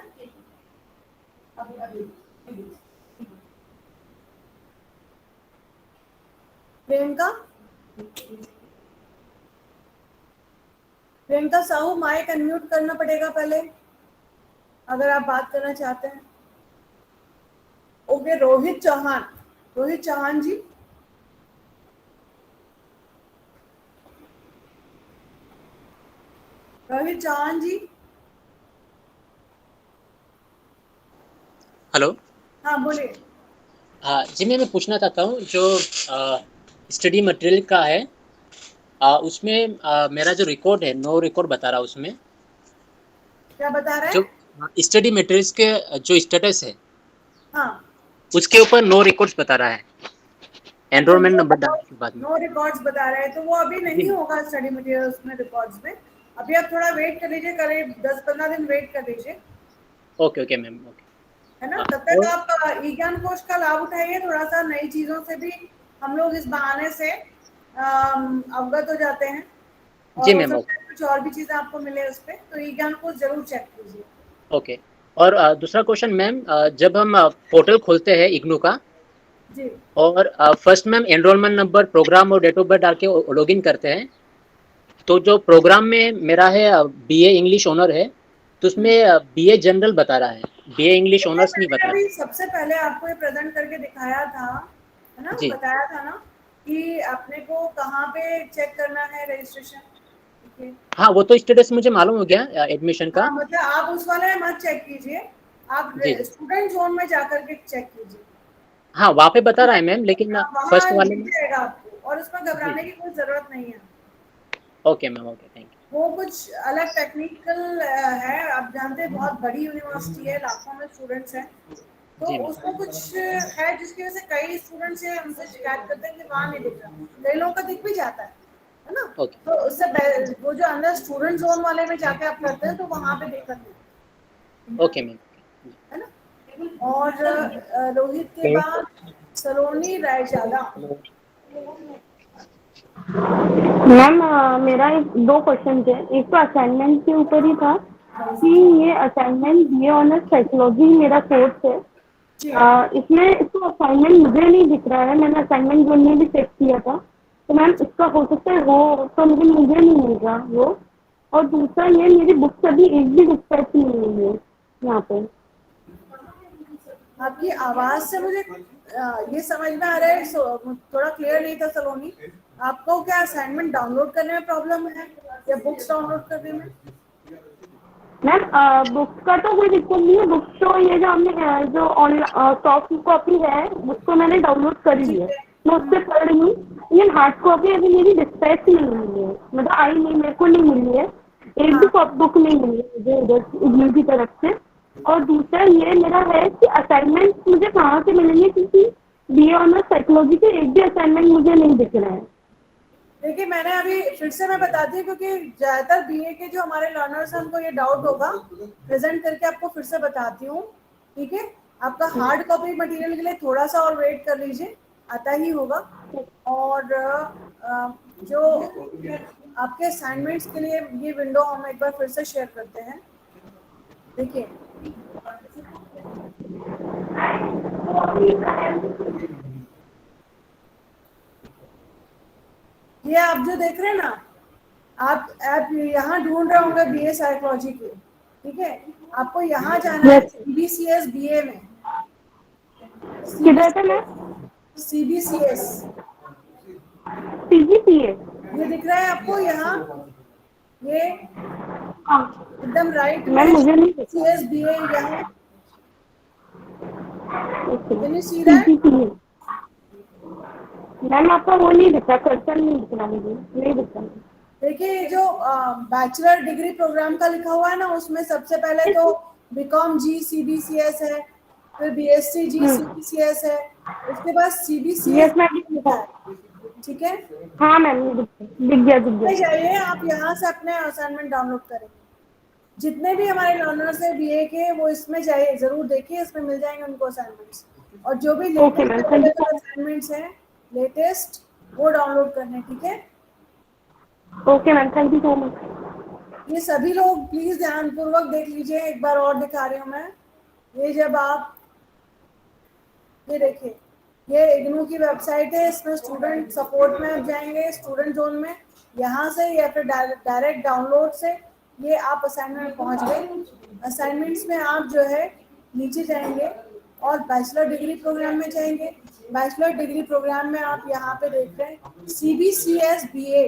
प्रियंका साहू, माइक अनम्यूट करना पड़ेगा पहले अगर आप बात करना चाहते हैं। ओके, रोहित चौहान जी। रोहित चौहान जी, हेलो। हाँ बोलिए। हाँ जी, मैं पूछना चाहता हूँ जो स्टडी मटेरियल का है उसमें मेरा जो रिकॉर्ड है नो रिकॉर्ड बता रहा है। उसमें क्या बता रहा है? जो स्टडी मटेरियल्स के जो स्टेटस है हाँ, उसके ऊपर नो रिकॉर्ड्स बता रहा है, एनरोलमेंट नंबर डालने के बाद में नो रिकॉर्ड्स बता रहे हैं, तो वो अभी नहीं होगा स्टडी मटेरियल्स में, रिकॉर्ड्स में। अभी आप थोड़ा वेट कर लीजिए, करीब 10-15 दिन वेट कर लीजिए। ओके मैम, ओके, है ना? तब तक आप ई ज्ञान कोश का लाभ उठाइए। थोड़ा सा नई चीजों से भी हम लोग इस बहाने से अवगत हो जाते हैं। जी मैम, कुछ और भी चीजें आपको मिले उस पर, तो ई ज्ञान कोश जरूर चेक कीजिए। ओके। और दूसरा क्वेश्चन मैम, जब हम पोर्टल खोलते हैं इग्नू का जी, और first ma'am enrolment number, programme और डेट ऑफ बर्थ डाल के लॉगिन करते हैं, तो जो प्रोग्राम में मेरा है बीए इंग्लिश ऑनर है, तो उसमें बीए जनरल बता रहा है, बीए इंग्लिश ऑनर्स नहीं बता रहा। सबसे पहले आपको ये प्रेजेंट करके दिखाया था, है ना? बताया था ना कि आपने को कहाँ पे चेक करना है रजिस्ट्रेशन। हाँ, वो तो स्टेटस मुझे मालूम हो गया एडमिशन का। मतलब आप उस वाले में मत चेक कीजिए, आप स्टूडेंट जोन में जाकर के चेक कीजिए। हाँ, वहाँ पे बता रहा है मैम, लेकिन फर्स्ट वाले में आपको, और उसमें घबराने की कोई जरूरत नहीं है। Okay ma'am, okay, thank you. वो कुछ अलग टेक्निकल है, आप जानते हैं बहुत बड़ी यूनिवर्सिटी है, लाखों में स्टूडेंट्स हैं, तो उसको कुछ है जिसकी वजह से कई स्टूडेंट्स हैं हमसे शिकायत करते हैं कि वहाँ नहीं दिख रहा, कई लोगों का दिख भी जाता है ना? तो उससे वो जो अंदर स्टूडेंट जोन वाले में जाके आप करते हैं तो वहाँ पे दिक्कत नहीं। ओके मैम, है ना? और रोहित के बाद सलोनी रायजादा। मैम मेरा 2 क्वेश्चन थे। एक तो असाइनमेंट के ऊपर ही था कि ये असाइनमेंट बीए ऑनर्स साइकोलॉजी मेरा कोर्स है, इसमें इसको असाइनमेंट मुझे नहीं दिख रहा है। मैंने असाइनमेंट जोन में भी चेक किया था, तो मैम इसका हो सकता है हो, तो मुझे नहीं मिल रहा वो। और दूसरा ये, मेरी बुक्स अभी एक भी डिस्पैच नहीं हुई है यहाँ पे। आपकी आवाज से मुझे ये समझ में आ रहा है, थोड़ा क्लियर नहीं था सलोनी। आपको क्या असाइनमेंट डाउनलोड करने में प्रॉब्लम है या बुक्स डाउनलोड करने में? मैम बुक्स का तो कोई दिक्कत नहीं है। बुक्स तो ये जो हमने जो ऑनलाइन सॉफ्ट कॉपी है उसको मैंने डाउनलोड कर ली है, मैं उससे पढ़ रही हूँ। लेकिन हार्ड कॉपी अभी मेरी डिस्पैच नहीं मिली है, मतलब आई नहीं, मेरे को नहीं मिली है, एक भी बुक नहीं मिली है मुझे उधर इग्नू की तरफ से। और दूसरा ये मेरा है कि असाइनमेंट मुझे कहाँ से मिलेंगे, क्योंकि बीए ऑनर्स साइकोलॉजी के एक भी असाइनमेंट मुझे नहीं दिख रहा है। देखिए मैंने अभी फिर से मैं बताती हूँ, क्योंकि ज़्यादातर बीए के जो हमारे लर्नर्स हैं उनको ये डाउट होगा, प्रेजेंट करके आपको फिर से बताती हूँ, ठीक है। आपका हार्ड कॉपी मटेरियल के लिए थोड़ा सा और वेट कर लीजिए, आता ही होगा। और जो आपके असाइनमेंट्स के लिए ये विंडो हम एक बार फिर से शेयर करते हैं। देखिए ये आप जो देख रहे हैं ना, आप यहाँ ढूंढ रहे होंगे बीए साइकोलॉजी के, ठीक है। आपको यहाँ जाना है CBCS बीए में। किधर पे मैम? CBCS CBCS ये दिख रहा है आपको यहाँ, ये एकदम राइट में मैम मुझे नहीं CBCS बीए यहाँ। Can you see that? Ma'am आपका वो नहीं दिखता, कर्सर नहीं दिख रहा मुझे, नहीं दिखता। देखिए ये जो बैचलर डिग्री प्रोग्राम का लिखा हुआ है ना, उसमें सबसे पहले तो बीकॉम जी CBCS है, फिर BSc जी CBCS है, उसके बाद CBCS लिखा है, ठीक है। हाँ मैम दिख गया। जाइए आप यहाँ से अपने असाइनमेंट डाउनलोड करेंगे। जितने भी हमारे लर्नर्स है बीए के वो इसमें जाइए, जरूर देखिए, इसमें मिल जाएंगे उनको असाइनमेंट्स। और जो भी लेटेस्ट असाइनमेंट्स हैं लेटेस्ट वो डाउनलोड करने, ठीक है। Okay ma'am, thank you so much. ये सभी लोग प्लीज ध्यानपूर्वक देख लीजिए, एक बार और दिखा रही हूँ मैं। ये जब आप ये देखिए, ये इग्नू की वेबसाइट है, इसमें स्टूडेंट सपोर्ट में आप जाएंगे, स्टूडेंट जोन में, यहाँ से या फिर डायरेक्ट डाउनलोड से ये आप असाइनमेंट में पहुँच गए। असाइनमेंट्स में आप जो है नीचे जाएंगे और बैचलर डिग्री प्रोग्राम में जाएंगे। बैचलर डिग्री प्रोग्राम में आप यहाँ पे देख रहे हैं CBCS BA,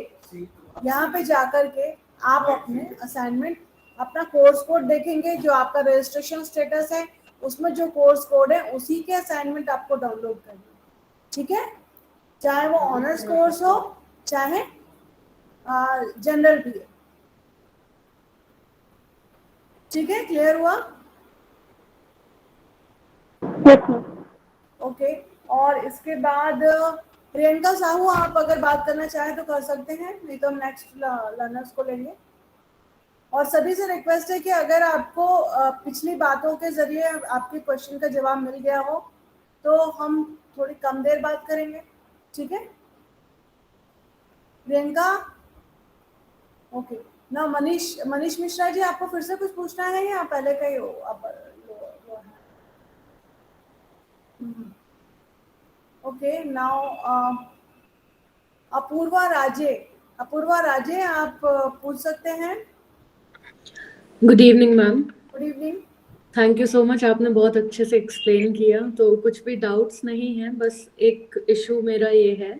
यहाँ पे जाकर के आप अपने असाइनमेंट, अपना कोर्स कोड देखेंगे, जो आपका रजिस्ट्रेशन स्टेटस है उसमें जो कोर्स कोड है उसी के असाइनमेंट आपको डाउनलोड करना, ठीक है। चाहे वो ऑनर्स कोर्स हो चाहे जनरल BA, ठीक है। क्लियर हुआ? ओके। और इसके बाद प्रियंका साहू, आप अगर बात करना चाहें तो कर सकते हैं, नहीं तो हम नेक्स्ट लर्नर्स को लेंगे। और सभी से रिक्वेस्ट है कि अगर आपको पिछली बातों के जरिए आपके क्वेश्चन का जवाब मिल गया हो तो हम थोड़ी कम देर बात करेंगे, ठीक है। प्रियंका, ओके ना। मनीष मिश्रा जी, आपको फिर से कुछ पूछना है या पहले का ही हो? ओके नाउ अपूर्वा राजे आप पूछ सकते हैं। Good evening ma'am. Good evening. Thank you so much, आपने बहुत अच्छे से एक्सप्लेन किया, तो कुछ भी डाउट्स नहीं है। बस एक इशू मेरा ये है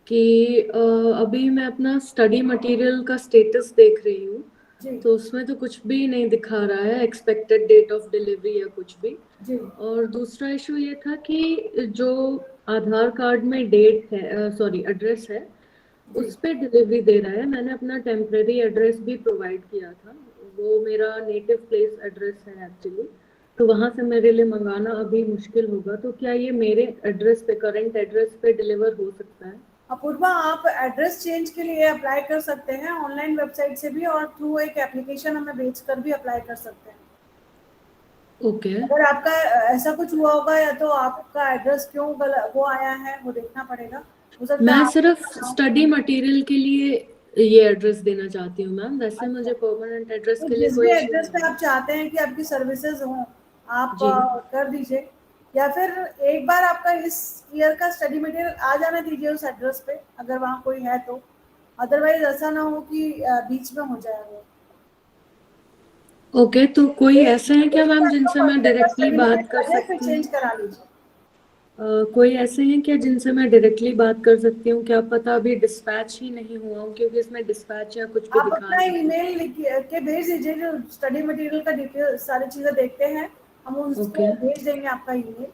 कि अभी मैं अपना स्टडी मटेरियल का स्टेटस देख रही हूँ, तो उसमें तो कुछ भी नहीं दिखा रहा है, एक्सपेक्टेड डेट ऑफ डिलीवरी या कुछ भी। और दूसरा इशू ये था कि जो आधार कार्ड में डेट है, सॉरी एड्रेस है, उस पे डिलीवरी दे रहा है। मैंने अपना टेम्परेरी एड्रेस भी प्रोवाइड किया था, वो मेरा नेटिव प्लेस एड्रेस है एक्चुअली, तो वहाँ से मेरे लिए मंगाना अभी मुश्किल होगा। तो क्या ये मेरे एड्रेस पे, करंट एड्रेस पे डिलीवर हो सकता है? अपूर्वा, आप एड्रेस चेंज के लिए अप्लाई कर सकते हैं ऑनलाइन वेबसाइट से भी, और थ्रू एक एप्लीकेशन हमें भेजकर भी अप्लाई कर सकते हैं। ओके। अगर आपका ऐसा कुछ हुआ होगा या तो आपका एड्रेस क्यों वो आया है वो देखना पड़ेगा। मैं सिर्फ स्टडी मटेरियल के लिए ये एड्रेस देना चाहती हूँ मैम, वैसे मुझे परमानेंट एड्रेस के लिए कोई एड्रेस पे आप चाहते हैं कि आपकी सर्विसेज हों आप कर दीजिए, या फिर एक बार आपका इस ईयर का स्टडी मटेरियल आ जाना दीजिए उस एड्रेस पे, अगर वहाँ कोई है तो। अदरवाइज ऐसा ना हो कि बीच में हो जाए वो। ओके, तो कोई ऐसे हैं क्या मैम जिनसे मैं डायरेक्टली बात कर सकती हूँ? चेंज करा लीजिए। कोई ऐसे हैं क्या जिनसे मैं डायरेक्टली बात कर सकती हूँ? क्या पता अभी डिस्पैच ही नहीं हुआ हूँ, क्योंकि इसमें डिस्पैच या कुछ भी आप दिखा अपना नहीं। ईमेल लिख के भेज दीजिए, जो स्टडी मटेरियल का डिटेल सारी चीजें देखते हैं हम उसको भेज देंगे आपका ईमेल,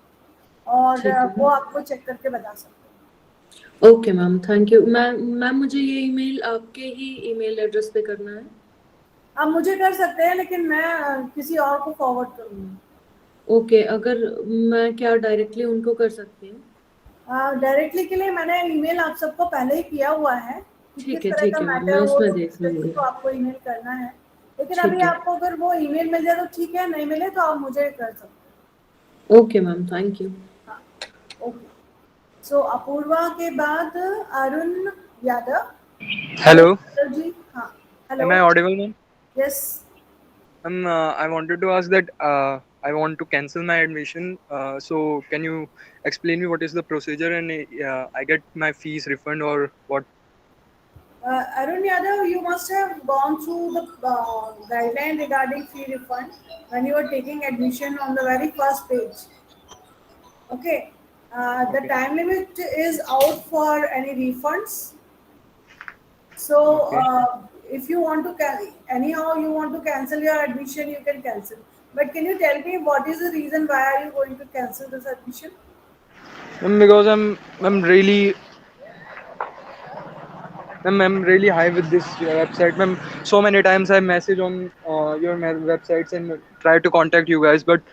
और ठीक है। वो आपको चेक करके बता सकते हैं। Okay ma'am, thank you. Ma'am मुझे ये ईमेल आपके ही ईमेल एड्रेस पे करना है? आप मुझे कर सकते हैं, लेकिन मैं किसी और को फॉरवर्ड करूँगी। ओके, अगर मैं क्या डायरेक्टली उनको कर सकती हूँ? डायरेक्टली के लिए मैंने ईमेल आप सबको पहले ही किया हुआ है कि किस तरह का ठीक है मैम, मैटर मैं हो उसमें तो देख किस व्यक्ति लूंगी। को आपको ईमेल करना है। लेकिन ठीक अभी है। आपको अगर वो ईमेल मिल जाए तो ठीक है, नहीं मिले तो आप मुझे कर सकते ओके मैम, थैंक यू। हैं। ओके, सो अपूर्वा के बाद अरुण यादव। Hello, जी हाँ, hello, am I audible, ma'am? Yes. I wanted to ask that I want to cancel my admission. So can you explain me what is the procedure and I get my fees refund or what? Arun Yadav, you must have gone through the guideline regarding fee refund when you were taking admission on the very first page. Okay, the Okay. time limit is out for any refunds. So Okay. if you want to anyhow you want to cancel your admission, you can cancel. But can you tell me what is the reason why are you going to cancel this admission? Because I'm really I'm really high with this website. Ma'am, so many times I message on your websites and try to contact you guys, but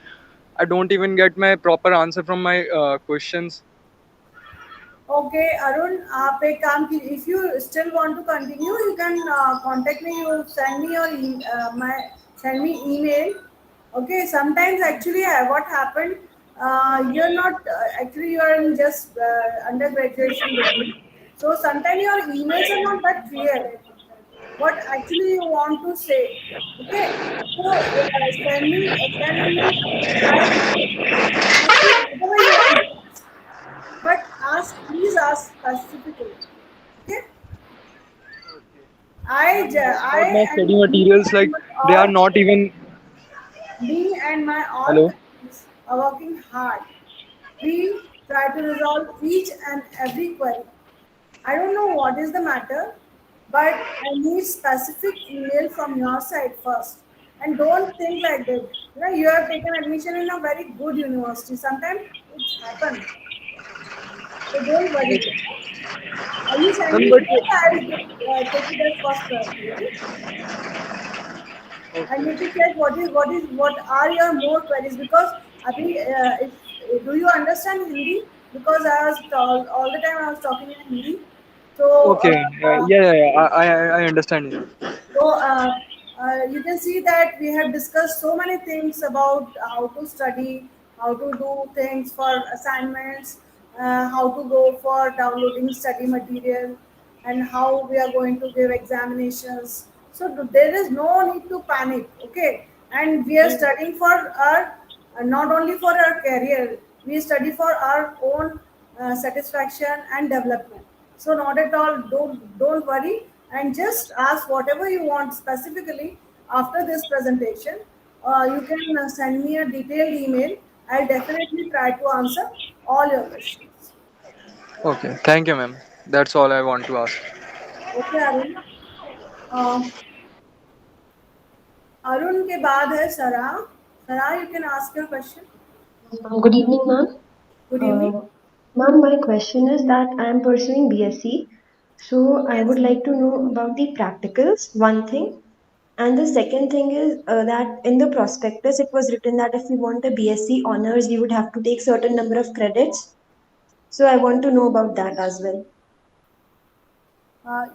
I don't even get my proper answer from my questions. Okay, Arun, आप एक काम कीजिए, if you still want to continue, you can contact me. You send me your send me email. Okay, sometimes actually what happened, you're not actually you are in just undergraduation degree, so sometimes your emails are not that clear. What actually you want to say? Okay, so send email. I ask you whatever you want to ask. But please ask specifically. Okay. About my I and study materials, like they are not even. me and my all Hello. colleagues are working hard. We try to resolve each and every query. I don't know what is the matter, but I need specific email from your side first. And don't think like that. You have taken admission in a very good university. Sometimes it happens. So don't worry. You send me But email, I'll take it as first priority. Okay? I need to check what are your more queries, because abhi, do you understand Hindi? Because I was all the time I was talking in Hindi. So Okay. Yeah. I understand you. So you can see that we have discussed so many things about how to study, how to do things for assignments, how to go for downloading study material, and how we are going to give examinations. So there is no need to panic, okay? And we are studying for our not only for our career, we study for our own satisfaction and development. So not at all. Don't worry, and just ask whatever you want specifically after this presentation. You can send me a detailed email. I'll definitely try to answer all your questions. Okay. Thank you, ma'am. That's all I want to ask. Okay, Arun. Um, Arun के बाद है Sara. Sara, you can ask your question. Good evening, ma'am. Good evening. Ma'am, my question is that I am pursuing BSc. So I would like to know about the practicals, one thing. And the second thing is that in the prospectus, it was written that if we want a BSc honors, we would have to take certain number of credits. So I want to know about that as well.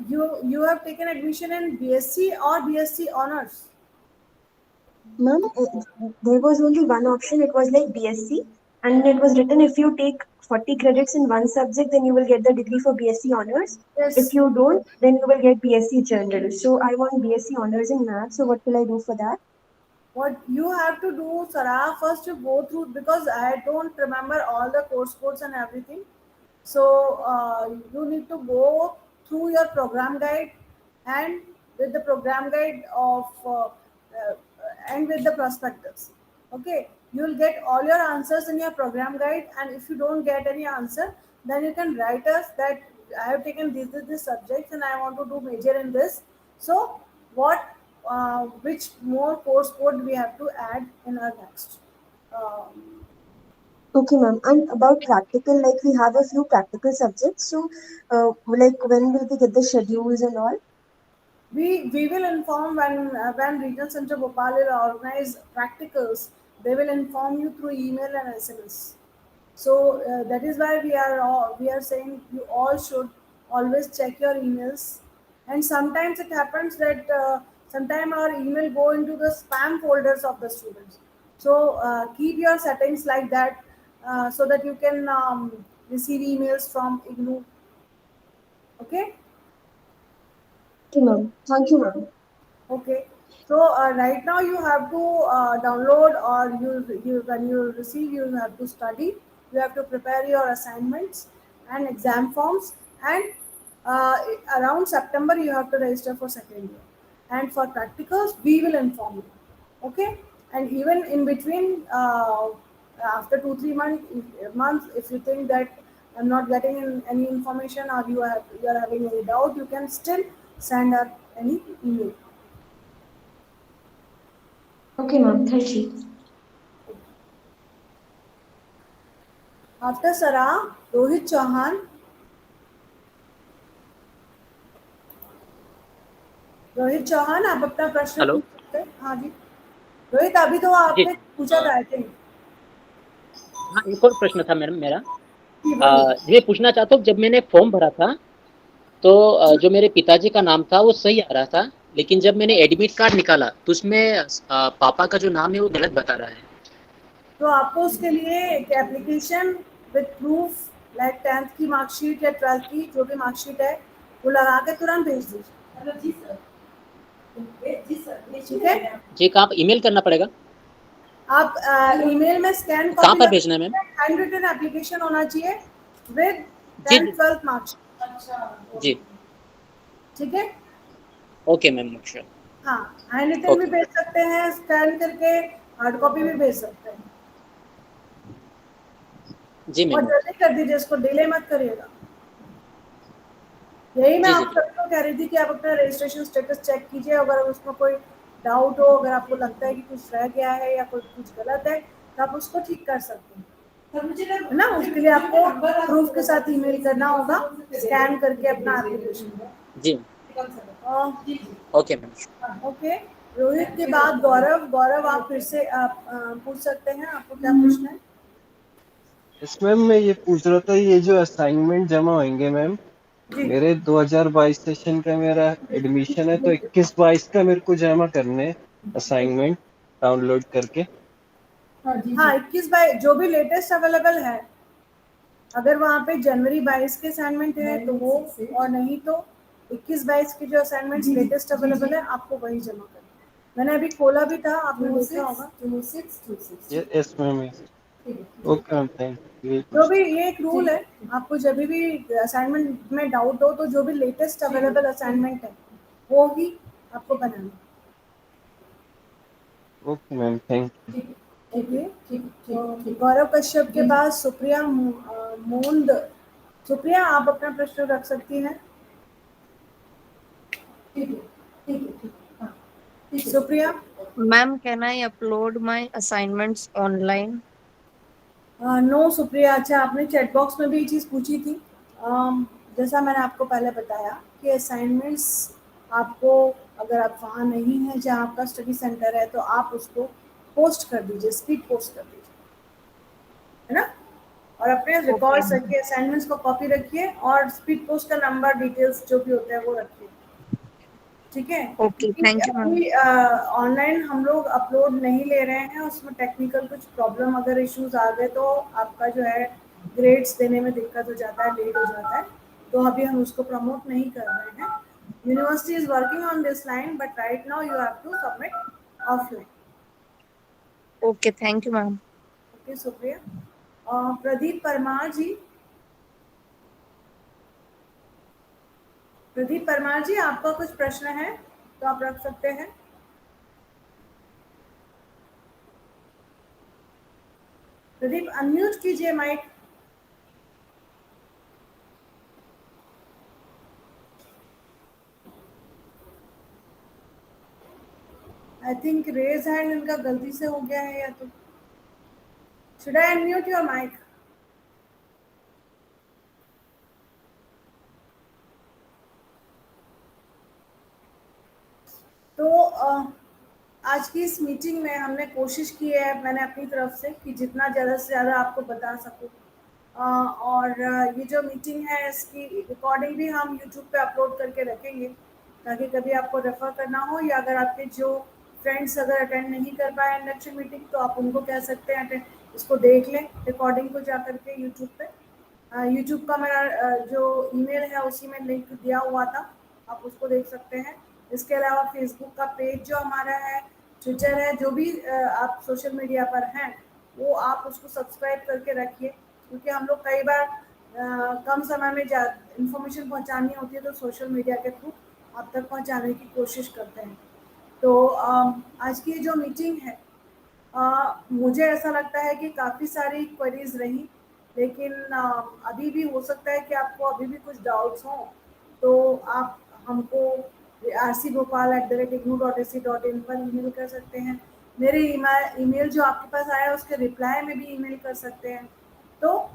You have taken admission in BSc or BSc honors? Ma'am, there was only one option. It was like BSc, and it was written if you take 40 credits in one subject, then you will get the degree for BSc honors. Yes. If you don't, then you will get BSc general. So I want BSc honors in math. So what will I do for that? What you have to do, Sarah, first you go through, because I don't remember all the course codes and everything. So you need to go through your program guide, and with the program guide of and with the prospectus. Okay, you will get all your answers in your program guide, and if you don't get any answer, then you can write us that I have taken this subjects and I want to do major in this. So what which more course code we have to add in our next Okay, ma'am. And about practical, like we have a few practical subjects. So, like when will we get the schedules and all? we will inform when Regional Center Bhopal will organize practicals. They will inform you through email and SMS. So that is why we are saying you all should always check your emails. And sometimes it happens that sometimes our email go into the spam folders of the students. So keep your settings like that, so that you can receive emails from IGNOU. Okay. Okay, ma'am. Thank you, ma'am. Okay. So right now you have to download, or you when you receive, you have to study. You have to prepare your assignments and exam forms, and uh, around September you have to register for second year. And for practicals, we will inform you. Okay. And even in between, after 2-3 months, if you think that I'm not getting any information, or you are having any doubt, you can still send us any email. Okay, ma'am. Thank you. After Sarah, Rohit Chauhan. Rohit Chauhan, आप अपना प्रश्न हेलो। पूछ सकते हैं। हाँ जी रोहित, अभी तो आपने पूछा था आई थिंक। हाँ, एक और प्रश्न था मैडम मेरा। ये पूछना चाहता हूँ, जब मैंने फॉर्म भरा था तो जो मेरे पिताजी का नाम था वो सही आ रहा था, लेकिन जब मैंने एडमिट कार्ड निकाला तो उसमें पापा का जो नाम है वो गलत बता रहा है। तो आपको उसके लिए एक application with proof, like 10th की मार्कशीट या 12th की जो भी मार्कशीट है, वो लगा के तुरंत भेज दीजिए। हेलो जी सर। ठीक है जी, कहाँ ईमेल करना पड़ेगा? आप ईमेल में स्कैन कहाँ पर भेजना है मैम? हैंड रिटन एप्लीकेशन होना चाहिए with ji 10th 12th marksheet. अच्छा जी ठीक है। Okay ma'am, sure. हाँ, हैंड रिटन भी भेज सकते हैं, स्कैन करके हार्ड कॉपी भी भेज सकते हैं। जी और मैम। जल्दी कर दीजिए, इसको डिले मत करिएगा। यही मैं आप सबको कह रही थी कि आप अपना रजिस्ट्रेशन स्टेटस चेक कीजिए, अगर उसमें कोई डाउट हो, अगर आपको लगता है कि कुछ रह गया है या कुछ गलत है, तो आप उसको ठीक कर सकते हैं, है ना। उसके लिए आपको प्रूफ के साथ ईमेल करना होगा, स्कैन करके अपना एप्लीकेशन। जी ओके मैम। ओके, रोहित के बाद गौरव आप फिर से आप पूछ सकते हैं, आपको क्या पूछना है? इसमें मैं ये पूछ रहा था, ये जो असाइनमेंट जमा होंगे मैम, मेरे 2022 सेशन का मेरा एडमिशन है, तो 21-22 का मेरे को जमा करने असाइनमेंट डाउनलोड करके। हाँ 21-22 जो भी लेटेस्ट अवेलेबल है, अगर वहाँ पे जनवरी 22 के असाइनमेंट है तो वो, और नहीं तो 21-22 के जो असाइनमेंट्स लेटेस्ट अवेलेबल है आपको वही जमा करना। मैंने अभी खोला भी था, आपने देखा होगा। Yes ma'am. Okay ma'am, thank you. जो भी ये एक रूल है, आपको जब भी असाइनमेंट में डाउट हो तो जो भी लेटेस्ट अवेलेबल असाइनमेंट है वो ही आपको बनाना। Okay ma'am, thank you. ठीक है। गौरव कश्यप के बाद सुप्रिया मोंद। सुप्रिया, आप अपना प्रश्न रख सकती हैं। Supriya Ma'am, can I upload my assignments online? No Supriya. अच्छा, आपने चैट बॉक्स में भी ये चीज़ पूछी थी। जैसा मैंने आपको पहले बताया कि असाइनमेंट्स आपको, अगर आप वहाँ नहीं हैं जहाँ आपका स्टडी सेंटर है, तो आप उसको पोस्ट कर दीजिए, स्पीड पोस्ट कर दीजिए, है ना। और अपने रिकॉर्ड्स रखिए, असाइनमेंट्स को कॉपी रखिए, और स्पीड पोस्ट का नंबर, डिटेल्स जो भी होते हैं वो रखिए। ठीक है। Okay, thank you ma'am. Online हम लोग अपलोड नहीं ले रहे हैं, उसमें टेक्निकल कुछ प्रॉब्लम, अगर इश्यूज आ गए तो आपका जो है ग्रेड्स देने में दिक्कत हो जाता है, लेट हो जाता है, तो अभी हम उसको प्रमोट नहीं कर रहे हैं। University is working on this line, but right now you have to submit offline. Okay, thank you ma'am. Okay Supriya. Pradeep Parmar ji. Pradeep Parmar ji, आपका कुछ प्रश्न है तो आप रख सकते हैं। प्रदीप अनम्यूट कीजिए mic. I think raise hand इनका गलती से हो गया है, या तो should I unmute your mic? तो आज की इस मीटिंग में हमने कोशिश की है, मैंने अपनी तरफ से, कि जितना ज़्यादा से ज़्यादा आपको बता सकूं। और ये जो मीटिंग है इसकी रिकॉर्डिंग भी हम यूट्यूब पे अपलोड करके रखेंगे, ताकि कभी आपको रेफर करना हो, या अगर आपके जो फ्रेंड्स अगर अटेंड नहीं कर पाए इंडक्शन मीटिंग तो आप उनको कह सकते हैं अटेंड, इसको देख लें रिकॉर्डिंग को जा करके यूट्यूब पे। यूट्यूब का मेरा जो ईमेल है उसी में लिंक दिया हुआ था, आप उसको देख सकते हैं। इसके अलावा फेसबुक का पेज जो हमारा है, ट्विटर है, जो भी आप सोशल मीडिया पर हैं वो आप उसको सब्सक्राइब करके रखिए, क्योंकि हम लोग कई बार कम समय में इंफॉर्मेशन पहुंचानी होती है तो सोशल मीडिया के थ्रू आप तक पहुंचाने की कोशिश करते हैं। तो आज की जो मीटिंग है, मुझे ऐसा लगता है कि काफ़ी सारी क्वेरीज रही, लेकिन अभी भी हो सकता है कि आपको अभी भी कुछ डाउट्स हों, तो आप हमको rcgopal@ignoo.ac.in पर ईमेल कर सकते हैं। मेरे ईमेल जो आपके पास आया है उसके रिप्लाई में भी ईमेल कर सकते हैं। तो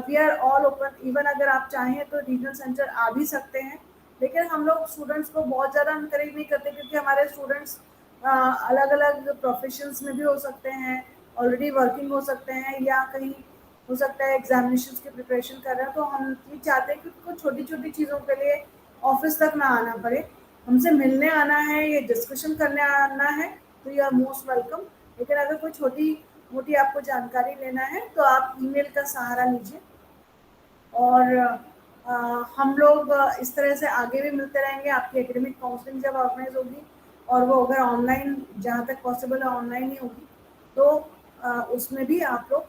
we are all open. Even अगर आप चाहें तो रीजनल सेंटर आ भी सकते हैं, लेकिन हम लोग स्टूडेंट्स को बहुत ज़्यादा इनकरेज नहीं करते, क्योंकि हमारे स्टूडेंट्स अलग अलग प्रोफेशंस में भी हो सकते हैं, ऑलरेडी वर्किंग हो सकते हैं, या कहीं हो सकता है एग्जामिनेशंस की प्रिपरेशन कर रहे हैं। तो हम ये चाहते हैं कि उनको छोटी छोटी चीज़ों के लिए ऑफिस तक ना आना पड़े, हमसे मिलने आना है या डिस्कशन करने आना है तो यू आर मोस्ट वेलकम। लेकिन अगर कोई छोटी मोटी आपको जानकारी लेना है तो आप ईमेल का सहारा लीजिए। और हम लोग इस तरह से आगे भी मिलते रहेंगे। आपकी एकेडमिक काउंसलिंग जब ऑर्गेनाइज होगी, और वो अगर ऑनलाइन, जहाँ तक पॉसिबल है ऑनलाइन ही होगी, तो उसमें भी आप लोग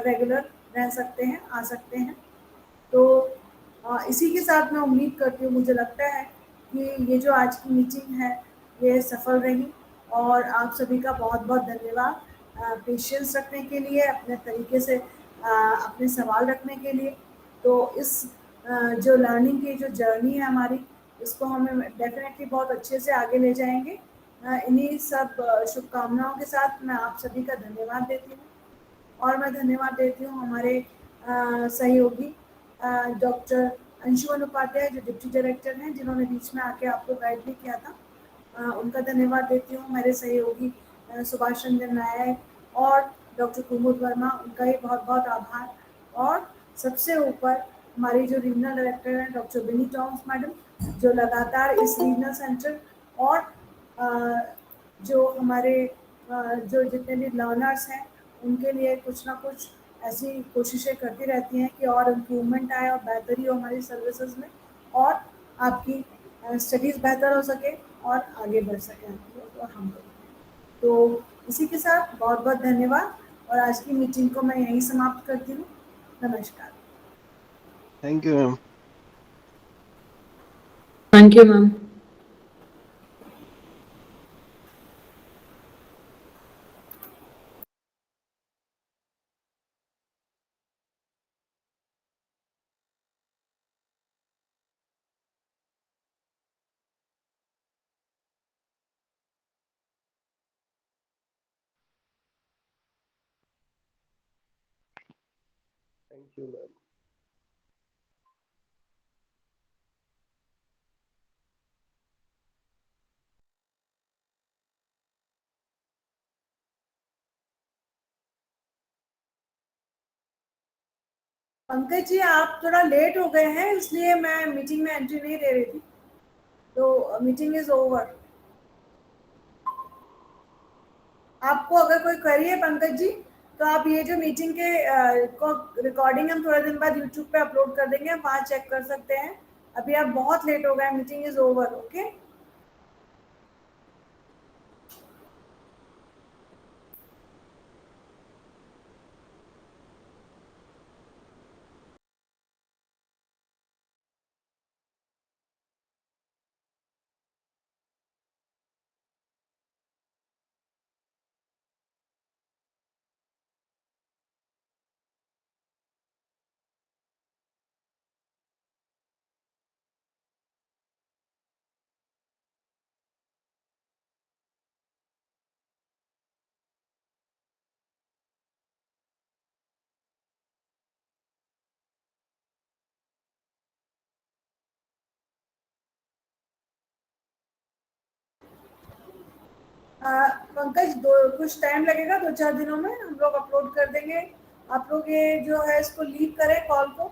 रेगुलर रह सकते हैं, आ सकते हैं। तो इसी के साथ मैं उम्मीद करती हूँ, मुझे लगता है कि ये जो आज की मीटिंग है ये सफल रही, और आप सभी का बहुत बहुत धन्यवाद पेशेंस रखने के लिए, अपने तरीके से अपने सवाल रखने के लिए। तो इस जो लर्निंग की जो जर्नी है हमारी, इसको हमें डेफिनेटली बहुत अच्छे से आगे ले जाएंगे। इन्हीं सब शुभकामनाओं के साथ मैं आप सभी का धन्यवाद देती हूँ। और मैं धन्यवाद देती हूँ हमारे सहयोगी डॉक्टर अंशुमन उपाध्याय, जो डिप्टी डायरेक्टर हैं, जिन्होंने बीच में आके आपको गाइड भी किया था। उनका धन्यवाद देती हूँ। मेरे सहयोगी सुभाष रंजन नायक और डॉक्टर कुमुद वर्मा, उनका ही बहुत बहुत आभार। और सबसे ऊपर हमारी जो रीजनल डायरेक्टर हैं डॉक्टर बिनी टॉम्स मैडम, जो लगातार इस रीजनल सेंटर और जो हमारे जो जितने भी लर्नर्स हैं उनके लिए कुछ ना कुछ ऐसी कोशिशें करती रहती हैं कि और इम्प्रूवमेंट आए और बेहतरी हो हमारी सर्विसेज में, और आपकी स्टडीज़ बेहतर हो सके और आगे बढ़ सकें आप लोग और हम लोग। तो इसी के साथ बहुत बहुत धन्यवाद, और आज की मीटिंग को मैं यहीं समाप्त करती हूँ। नमस्कार। Thank you ma'am. Thank you ma'am. Thank you ma'am. Pankaj ji, आप थोड़ा लेट हो गए हैं, इसलिए मैं मीटिंग में एंट्री नहीं दे रही थी। तो मीटिंग इज ओवर। आपको अगर कोई क्वेरी है पंकज जी, तो आप ये जो मीटिंग के को रिकॉर्डिंग हम थोड़े दिन बाद यूट्यूब पे अपलोड कर देंगे, आप वहाँ चेक कर सकते हैं। अभी आप बहुत लेट हो गए, meeting is over. Okay. Pankaj कुछ टाइम लगेगा, 2-4 दिनों में हम लोग अपलोड कर देंगे। आप लोग ये जो है इसको लीव करें कॉल को,